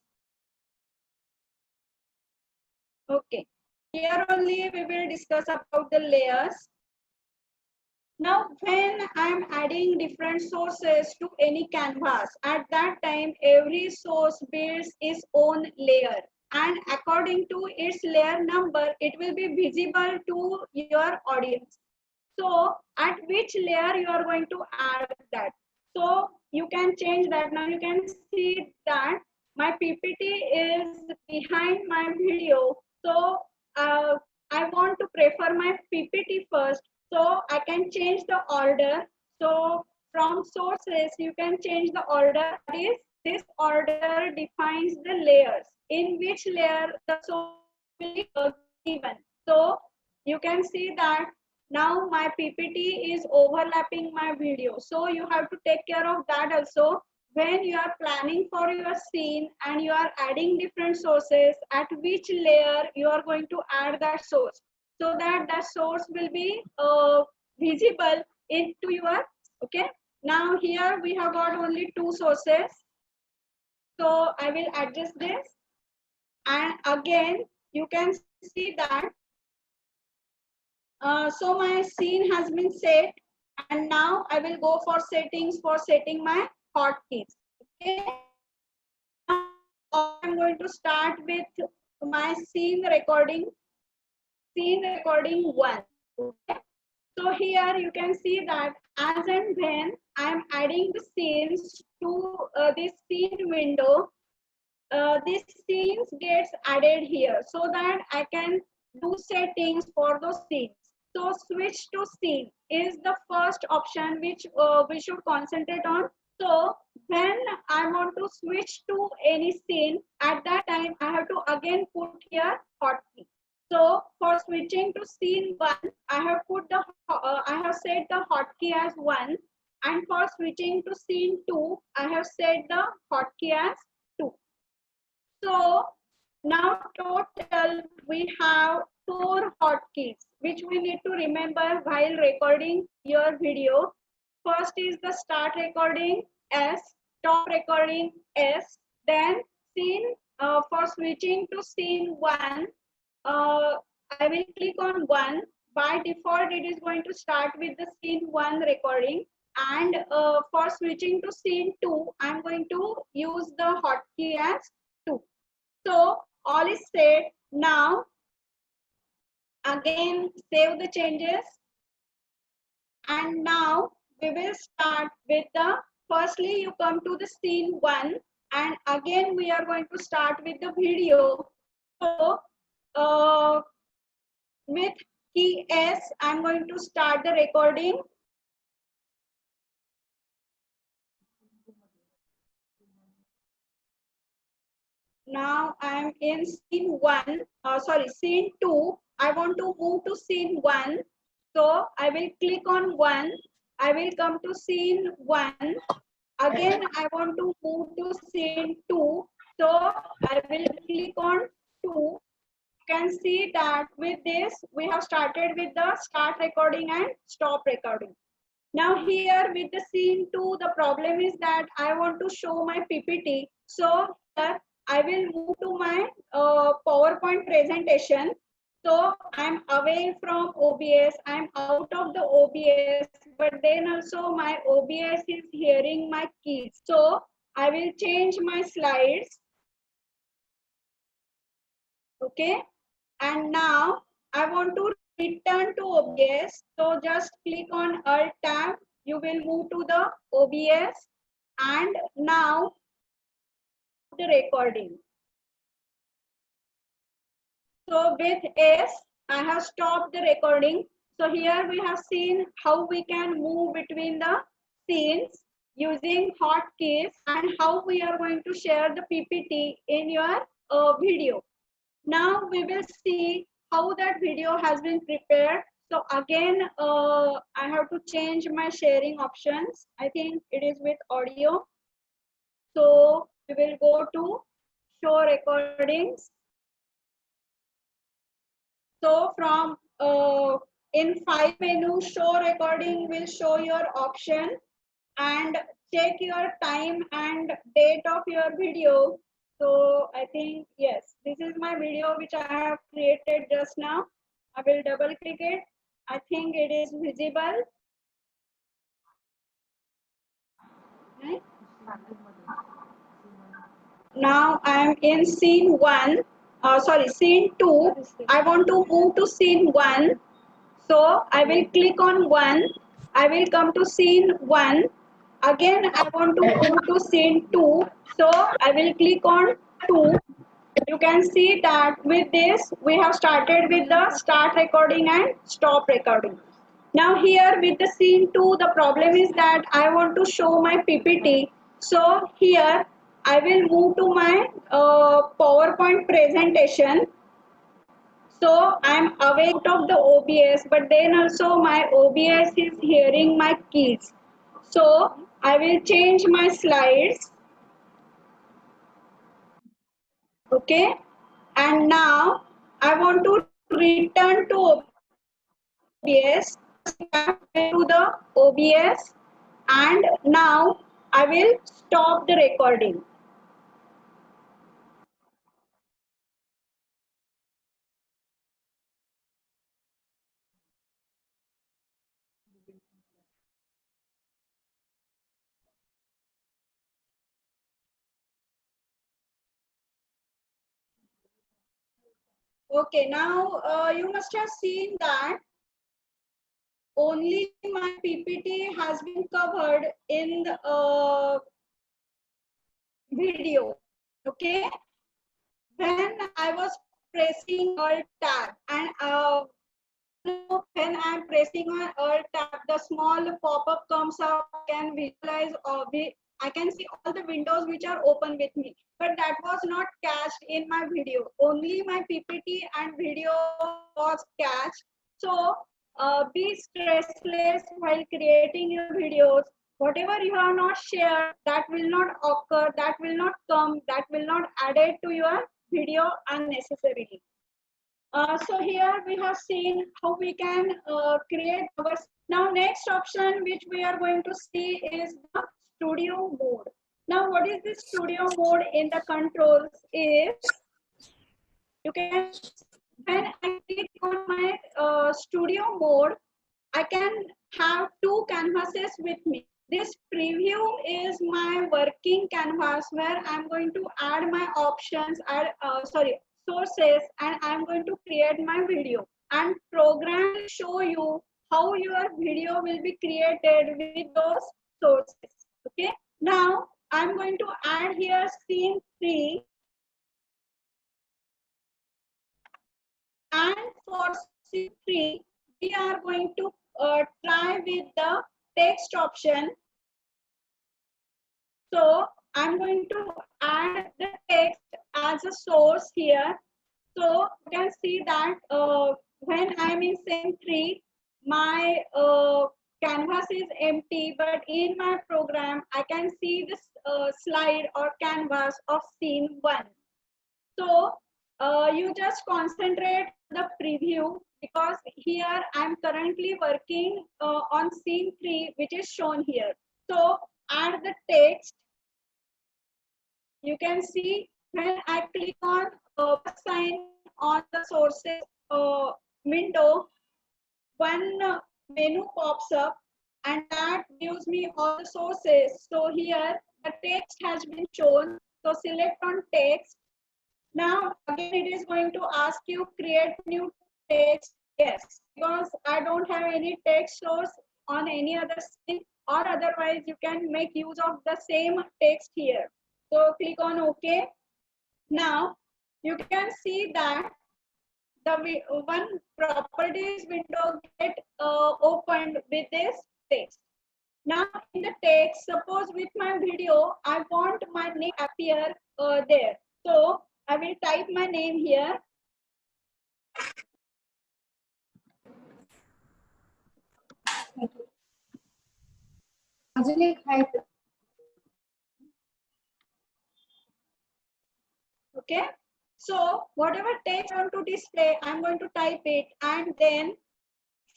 okay, here only we will discuss about the layers. Now when I am adding different sources to any canvas, at that time every source builds its own layer, and according to its layer number it will be visible to your audience. So at which layer you are going to add that. So you can change that. Now you can see that my PPT is behind my video. So I want to prefer my PPT first, so I can change the order. So from sources, you can change the order. That is, this order defines the layers, in which layer the source will be given. So you can see that now my PPT is overlapping my video. So you have to take care of that also. When you are planning for your scene and you are adding different sources, at which layer you are going to add that source, so that that source will be visible into your, okay. Now here we have got only two sources. So I will adjust this, and again you can see that so my scene has been set, and now I will go for settings for setting my hotkeys. Okay. Now I'm going to start with my scene recording 1. Okay. So here you can see that as and when I'm adding the scenes to this scene window, this scenes gets added here, so that I can do settings for those scenes. So switch to scene is the first option which we should concentrate on. So when I want to switch to any scene, at that time I have to again put here hotkey. So for switching to scene 1, I have put the I have set the hotkey as 1, and for switching to scene 2, I have set the hotkey as 2. So now total we have 4 hotkeys which we need to remember while recording your video. First is the start recording S, stop recording S, then scene for switching to scene 1, I will click on 1. By default it is going to start with the scene 1 recording, and for switching to scene 2 I'm going to use the hotkey as 2. So all is set. Now again save the changes, and now we will start with the, firstly you come to the scene 1, and again we are going to start with the video. So with key S I'm going to start the recording. Now I'm in scene 1, scene 2. I want to move to scene 1. So I will click on 1. I will come to scene 1. Again, I want to move to scene 2. So I will click on 2. You can see that with this, we have started with the start recording and stop recording. Now here with the scene 2, the problem is that I want to show my PPT. So here I will move to my PowerPoint presentation. So I'm away from OBS, I'm out of the OBS, but then also my OBS is hearing my keys. So I will change my slides. Okay, and now I want to return to OBS. So just click on Alt tab, you will move to the OBS, and now the recording. So with S, I have stopped the recording. So here we have seen how we can move between the scenes using hotkeys, and how we are going to share the PPT in your video. Now we will see how that video has been prepared. So again, I have to change my sharing options. I think it is with audio. So we will go to show recordings. So from in file menu, show recording will show your option, and check your time and date of your video. So I think, yes, this is my video which I have created just now. I will double click it. I think it is visible. Right? Now I am in scene 1. Scene 2. I want to move to scene 1. So I will click on 1. I will come to scene 1. Again, I want to move to scene 2. So I will click on 2. You can see that with this, we have started with the start recording and stop recording. Now here with the scene 2, the problem is that I want to show my PPT. So here I will move to my PowerPoint presentation. So I'm away out of the OBS, but then also my OBS is hearing my keys. So I will change my slides. Okay. And now I want to return to OBS. To the OBS, and now I will stop the recording. Okay, now you must have seen that only my PPT has been covered in the video. Okay, when I was pressing Alt Tab and when I'm pressing on Alt Tab, the small pop-up comes up. I can visualize I can see all the windows which are open with me, but that was not cached in my video. Only my PPT and video was cached. So be stressless while creating your videos. Whatever you have not shared, that will not occur, that will not come, that will not add it to your video unnecessarily. So here we have seen how we can create our. Now next option which we are going to see is the studio mode. Now what is the studio mode in the controls is, you can, when I click on my studio mode, I can have two canvases with me. This preview is my working canvas where I'm going to add my options, sources, and I'm going to create my video. And program will show you how your video will be created with those sources. Okay. Now I'm going to add here scene 3. And for scene 3, we are going to try with the text option. So I'm going to add the text as a source here. So you can see that when I'm in scene 3, my canvas is empty, but in my program, I can see this slide or canvas of scene 1. So you just concentrate the preview, because here I'm currently working on scene 3, which is shown here. So add the text. You can see when I click on sign on the sources window, one menu pops up and that gives me all the sources. So here the text has been shown. So select on text. Now again it is going to ask you create new text. Yes, because I don't have any text source on any other screen, or otherwise you can make use of the same text here. So click on OK. Now you can see that the one properties window get opened with this text. Now in the text, suppose with my video, I want my name appear there. So I will type my name here. Okay. So whatever text I want to display, I'm going to type it, and then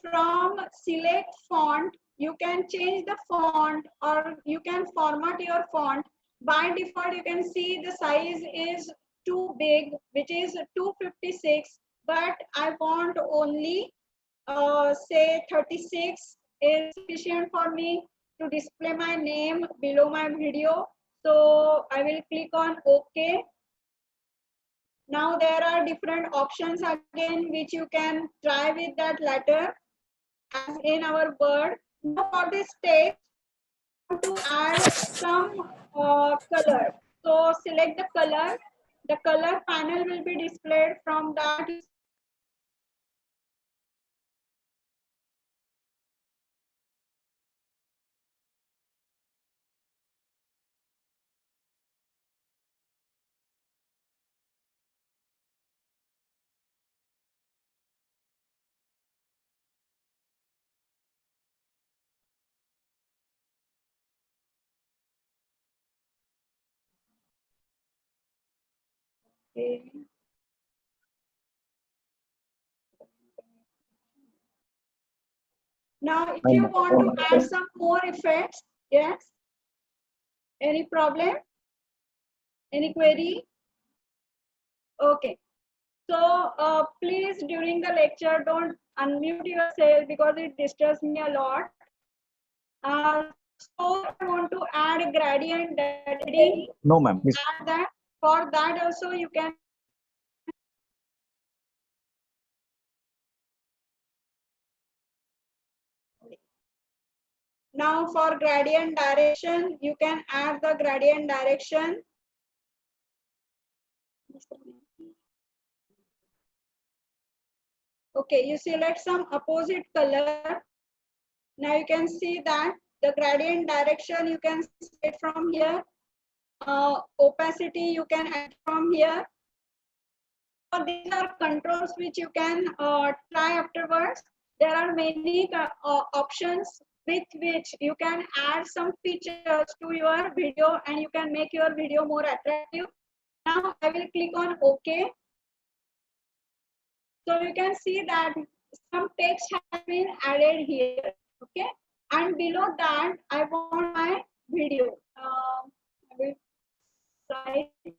from select font, you can change the font or you can format your font. By default, you can see the size is too big, which is 256, but I want only say 36 is sufficient for me to display my name below my video. So I will click on OK. Now there are different options again which you can try with that letter as in our Word. Now for this text, to add some color. So select the color the color panel will be displayed. From that okay. Now, if you want to add some more effects, yes. Any problem? Any query? Okay. So please during the lecture don't unmute yourself because it disturbs me a lot. So I want to add a gradient editing. No, ma'am. Add that. For that also you can now for gradient direction you can add the gradient direction. Okay, you select some opposite color. Now you can see that the gradient direction you can set from here. Opacity you can add from here. So these are controls which you can try afterwards. There are many options with which you can add some features to your video and you can make your video more attractive. Now I will click on OK. So you can see that some text has been added here. Okay, and below that I want my video. I will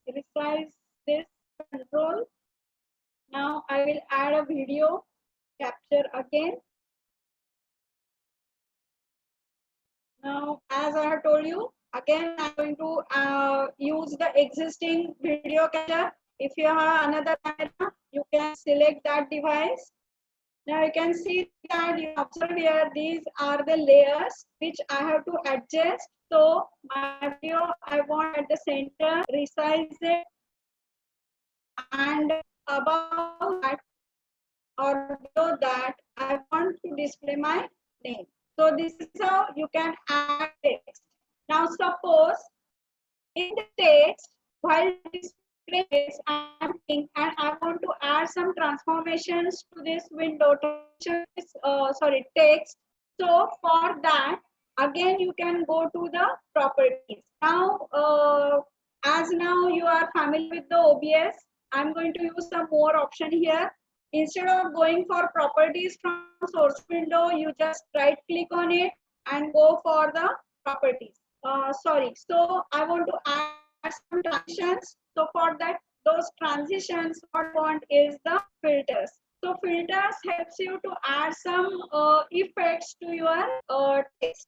resize this control. Now I will add a video capture again. Now, as I have told you, again I'm going to use the existing video capture. If you have another camera, you can select that device. Now you can see that you observe here, these are the layers which I have to adjust. So my video I want at the center, resize it, and above that or below that I want to display my name. So this is how you can add text. Now suppose in the text while displaying this and I want to add some transformations to this window to this text. So for that again you can go to the properties. Now as now you are familiar with the OBS, I'm going to use some more option here. Instead of going for properties from source window, you just right click on it and go for the properties. So I want to add some transitions. So for that, those transitions, what I want is the filters. So filters helps you to add some effects to your text.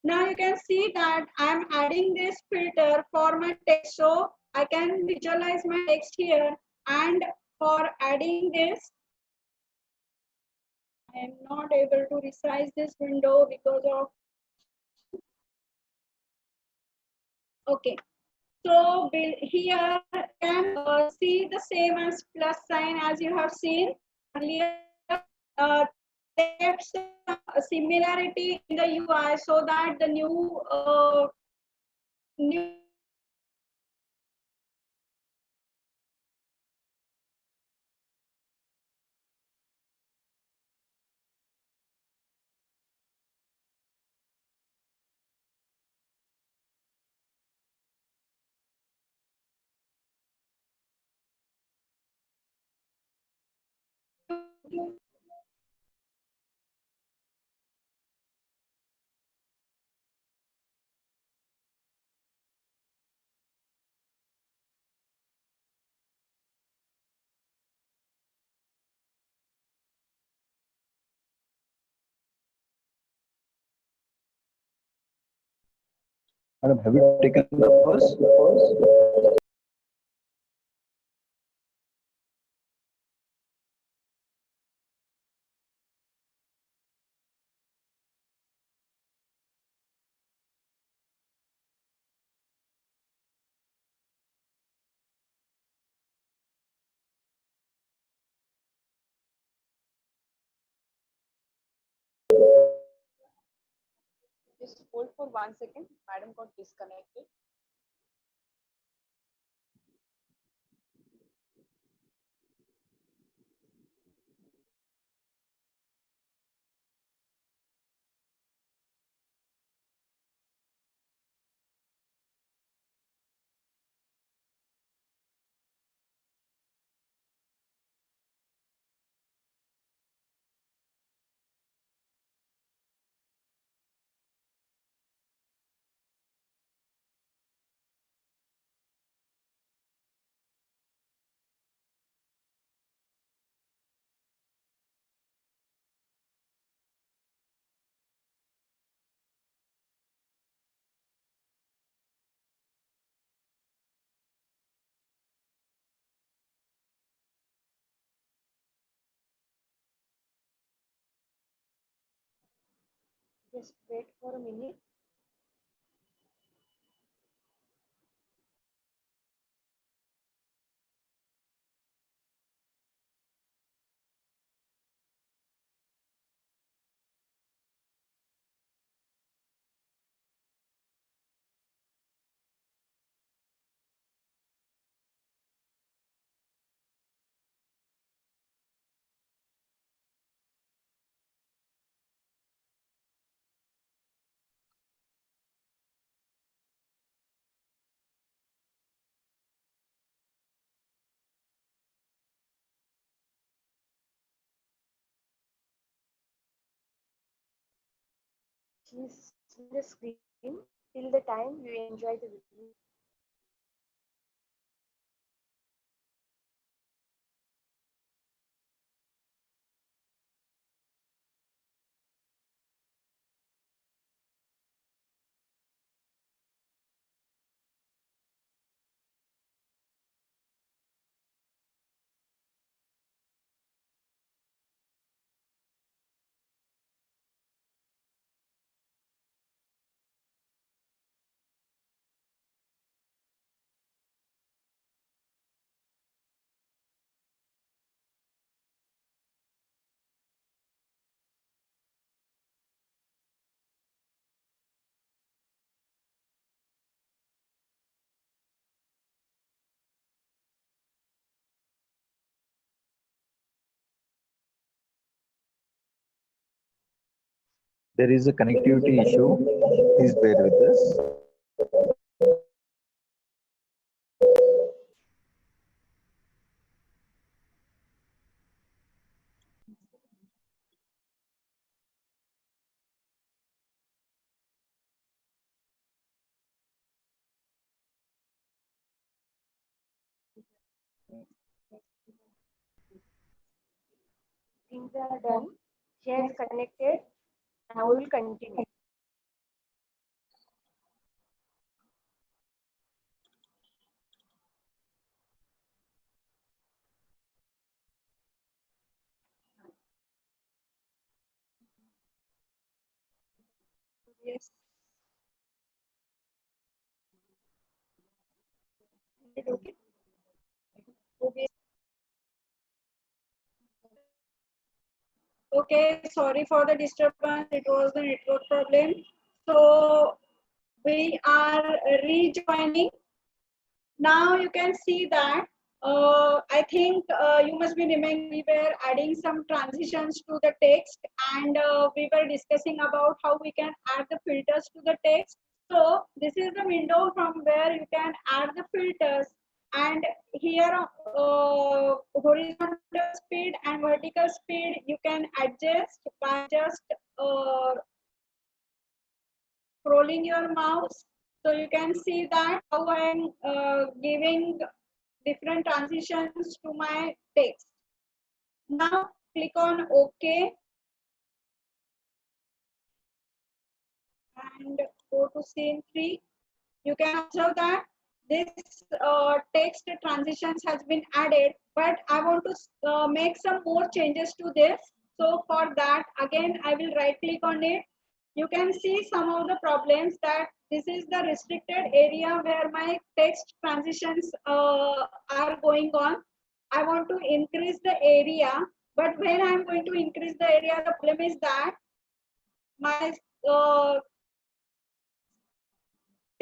Now you can see that I'm adding this filter for my text. So I can visualize my text here, and for adding this, I am not able to resize this window because of okay. So here you can see the same as plus sign as you have seen earlier. There's a similarity in the UI so that the new Madam, have you taken the first? Just hold for 1 second. Madam got disconnected. Just wait for a minute. Please see the screen till the time you enjoy the video. There is a connectivity issue. Please bear with us. Things are done. Shares connected. Now we will continue. Yes. Okay. Okay. Okay, sorry for the disturbance. It was the network problem. So we are rejoining. Now you can see that I think you must be remembering we were adding some transitions to the text, and we were discussing about how we can add the filters to the text. So this is the window from where you can add the filters, and here horizontal speed and vertical speed you can adjust by just scrolling your mouse. So you can see that how I am giving different transitions to my text. Now click on OK and go to scene 3. You can observe that this text transitions has been added, but I want to make some more changes to this. So for that, again, I will right click on it. You can see some of the problems that this is the restricted area where my text transitions are going on. I want to increase the area, but when I'm going to increase the area, the problem is that my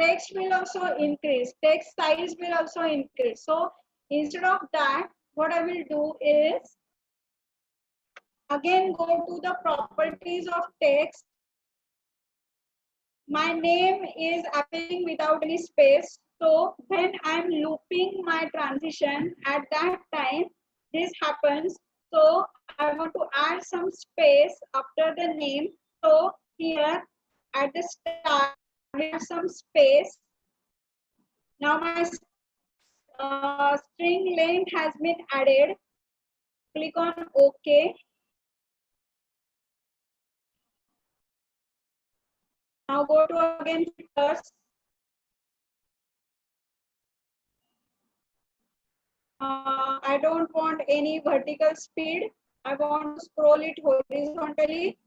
text will also increase, text size will also increase. So instead of that, what I will do is again go to the properties of text. My name is appearing without any space. So when I'm looping my transition, at that time this happens. So I want to add some space after the name. So here at the start we have some space. Now my string length has been added. Click on OK. Now go to again filters. I don't want any vertical speed. I want to scroll it horizontally.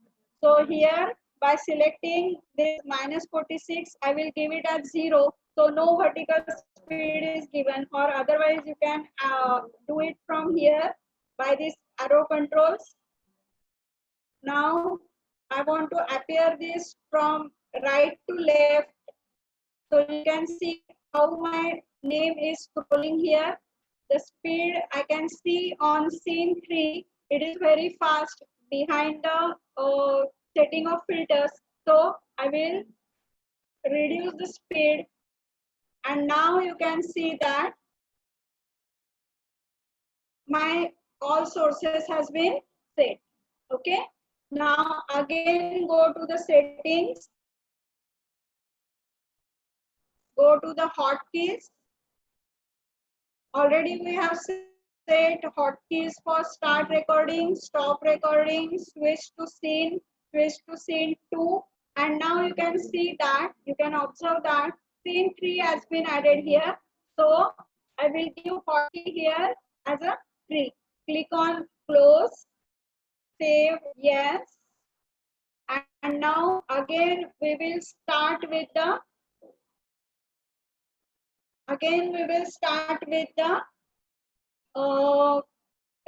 So here by selecting this -46, I will give it as 0. So no vertical speed is given, or otherwise you can do it from here by this arrow controls. Now I want to appear this from right to left. So you can see how my name is scrolling here. The speed I can see on scene 3, it is very fast behind the setting of filters. So I will reduce the speed, and now you can see that my all sources has been set. Okay. Now again go to the settings, go to the hotkeys. Already we have set hotkeys for start recording, stop recording, switch to scene 2. And now you can see that, you can observe that scene 3 has been added here. So I will give hotkey here as a 3. Click on close, save, yes. And now again we will start with the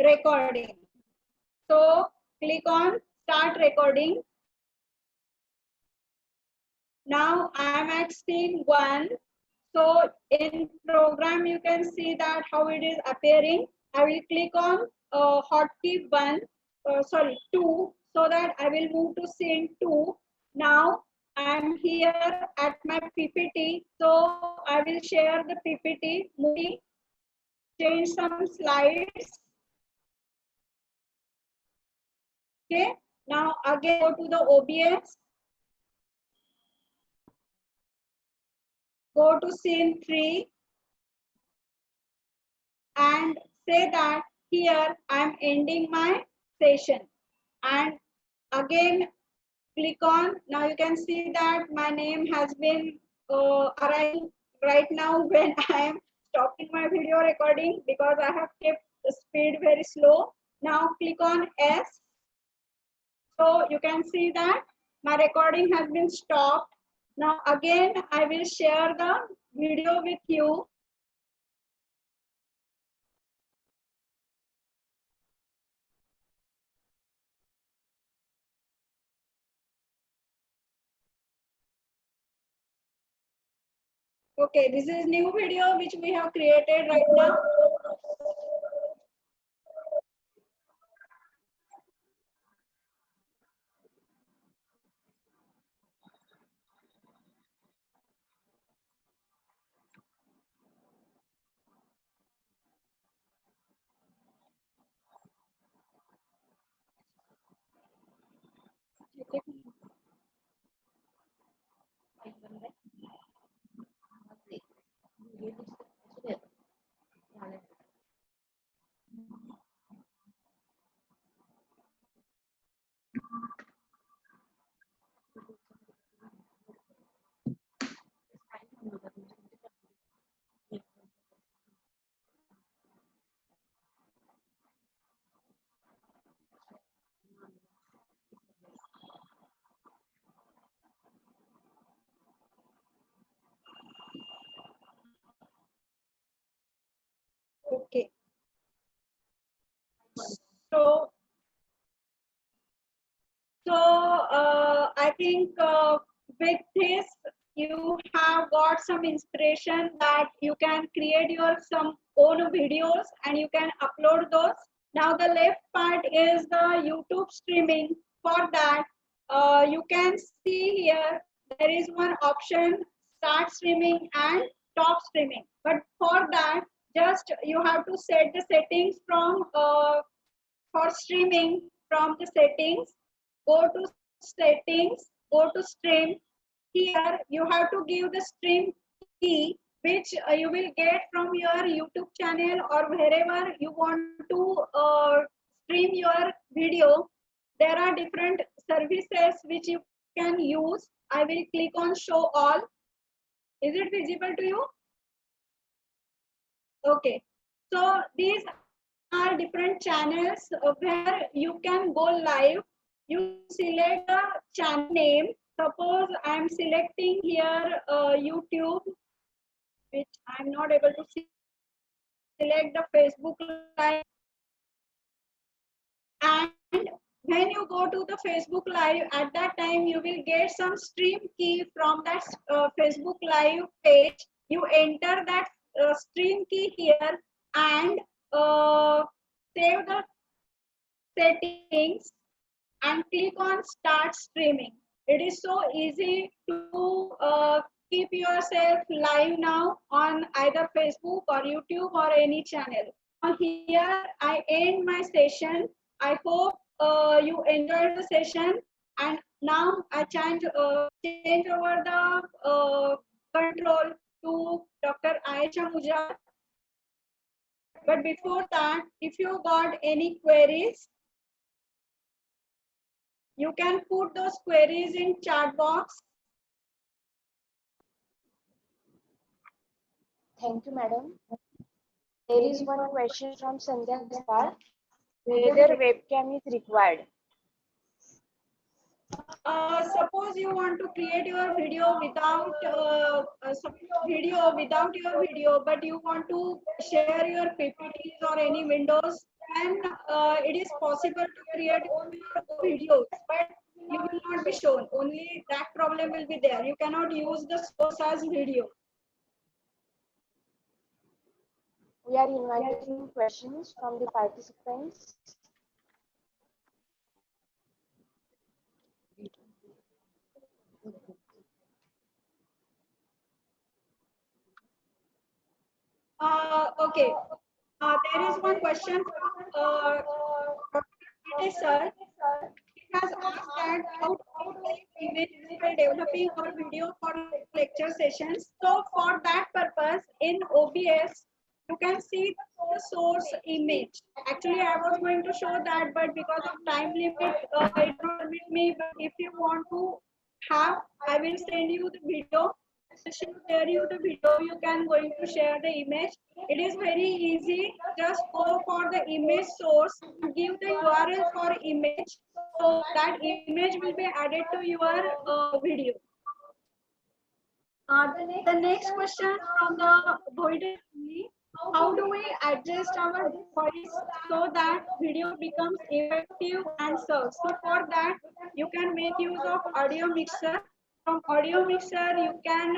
recording. So click on start recording. Now I am at scene 1. So in program you can see that how it is appearing. I will click on hotkey 2, so that I will move to scene 2. Now I am here at my PPT, so I will share the PPT, movie, change some slides. Okay, now again go to the OBS, go to scene 3 and say that here I am ending my session, and again click on. Now you can see that my name has been arriving right now when I am stopping my video recording, because I have kept the speed very slow. Now click on S. So you can see that my recording has been stopped. Now again I will share the video with you. Okay, this is new video which we have created right now. Okay. So I think with this you have got some inspiration that you can create your some own videos and you can upload those. Now the left part is the YouTube streaming. For that, you can see here there is one option, start streaming and stop streaming. But for that, just you have to set the settings from for streaming from the settings. Go to settings, go to stream. Here you have to give the stream key which you will get from your YouTube channel or wherever you want to stream your video. There are different services which you can use. I will click on show all. Is it visible to you? Okay. So these are different channels where you can go live. You select the channel name. Suppose I am selecting here YouTube, which I am not able to select the Facebook Live. And when you go to the Facebook Live, at that time you will get some stream key from that Facebook Live page. You enter that stream key here and save the settings and click on start streaming. It is so easy to keep yourself live now on either Facebook or YouTube or any channel. Now here I end my session. I hope you enjoyed the session, and now I change over the control to Dr. Aisha Mujra. But before that, if you got any queries, you can put those queries in chat box. Thank you, madam. There is one question from Sandhya Gaspar. Whether webcam is required? Suppose you want to create your video without your video, but you want to share your PPTs or any windows, then it is possible to create your videos, but you will not be shown. Only that problem will be there. You cannot use the source as video. We are inviting questions from the participants. Okay. There is one question from Dr. sir. He has asked that how to make images while developing our video for lecture sessions. So for that purpose, in OBS, you can see the source image. Actually, I was going to show that, but because of time limit, it will permit me. But if you want to have, I will send you the video. Share you the video, you can going to share the image. It is very easy. Just go for the image source, give the URL for image, so that image will be added to your video. The next question from the Boyd, how do we adjust our voice so that video becomes effective and serves? So for that, you can make use of audio mixer. From audio mixer, you can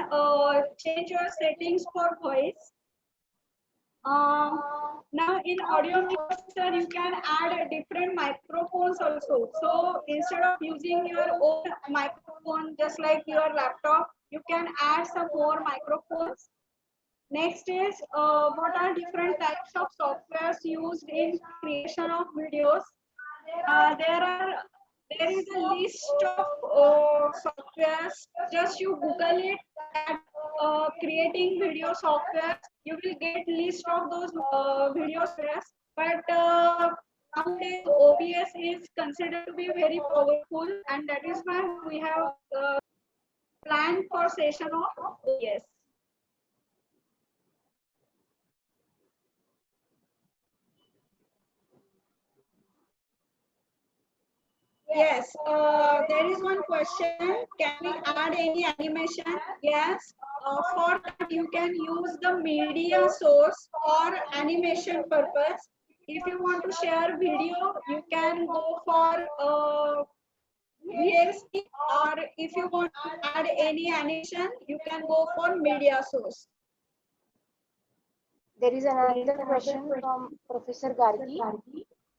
change your settings for voice. Now in audio mixer, you can add different microphones also. So instead of using your own microphone, just like your laptop, you can add some more microphones. Next is what are different types of softwares used in creation of videos? There is a list of softwares. Just you Google it, creating video software. You will get list of those video softwares. But nowadays OBS is considered to be very powerful, and that is why we have planned for session of OBS. Yes, there is one question. Can we add any animation? Yes, for that you can use the media source for animation purpose. If you want to share video, you can go for realistic, or if you want to add any animation, you can go for media source. There is another question from Professor Gargi.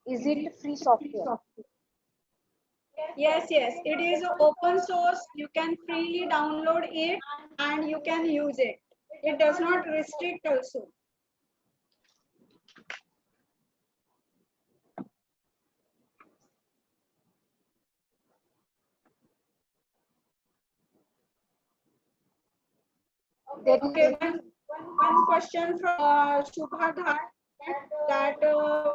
Is it free software? Yes, it is open source. You can freely download it and you can use it. It does not restrict also. Okay, one question from Shubha Ghat, that Shubha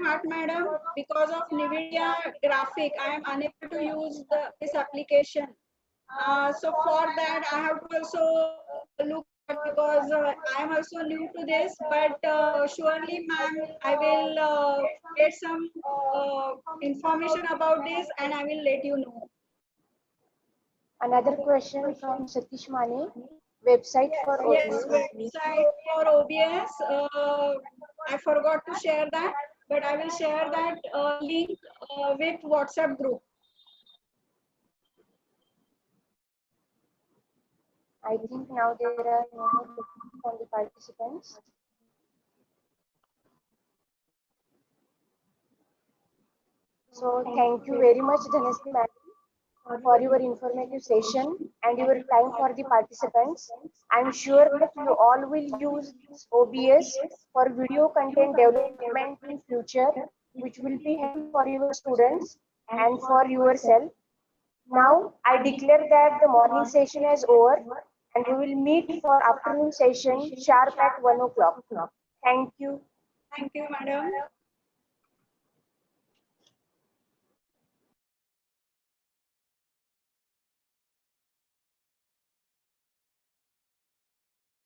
Ghat madam, because of NVIDIA graphic, I am unable to use this application. So for that, I have to also look at, because I am also new to this, but surely, ma'am, I will get some information about this and I will let you know. Another question from Satish Mane. Website for Yes, OBS. website for OBS. I forgot to share that, but I will share that link with WhatsApp group. I think now there are no more questions from the participants. So thank you very much, Dhanasri madam, for your informative session and your time for the participants. I'm sure that you all will use this OBS for video content development in future, which will be helpful for your students and for yourself. Now I declare that the morning session is over and we will meet for afternoon session sharp at 1 o'clock. Thank you. Thank you, madam.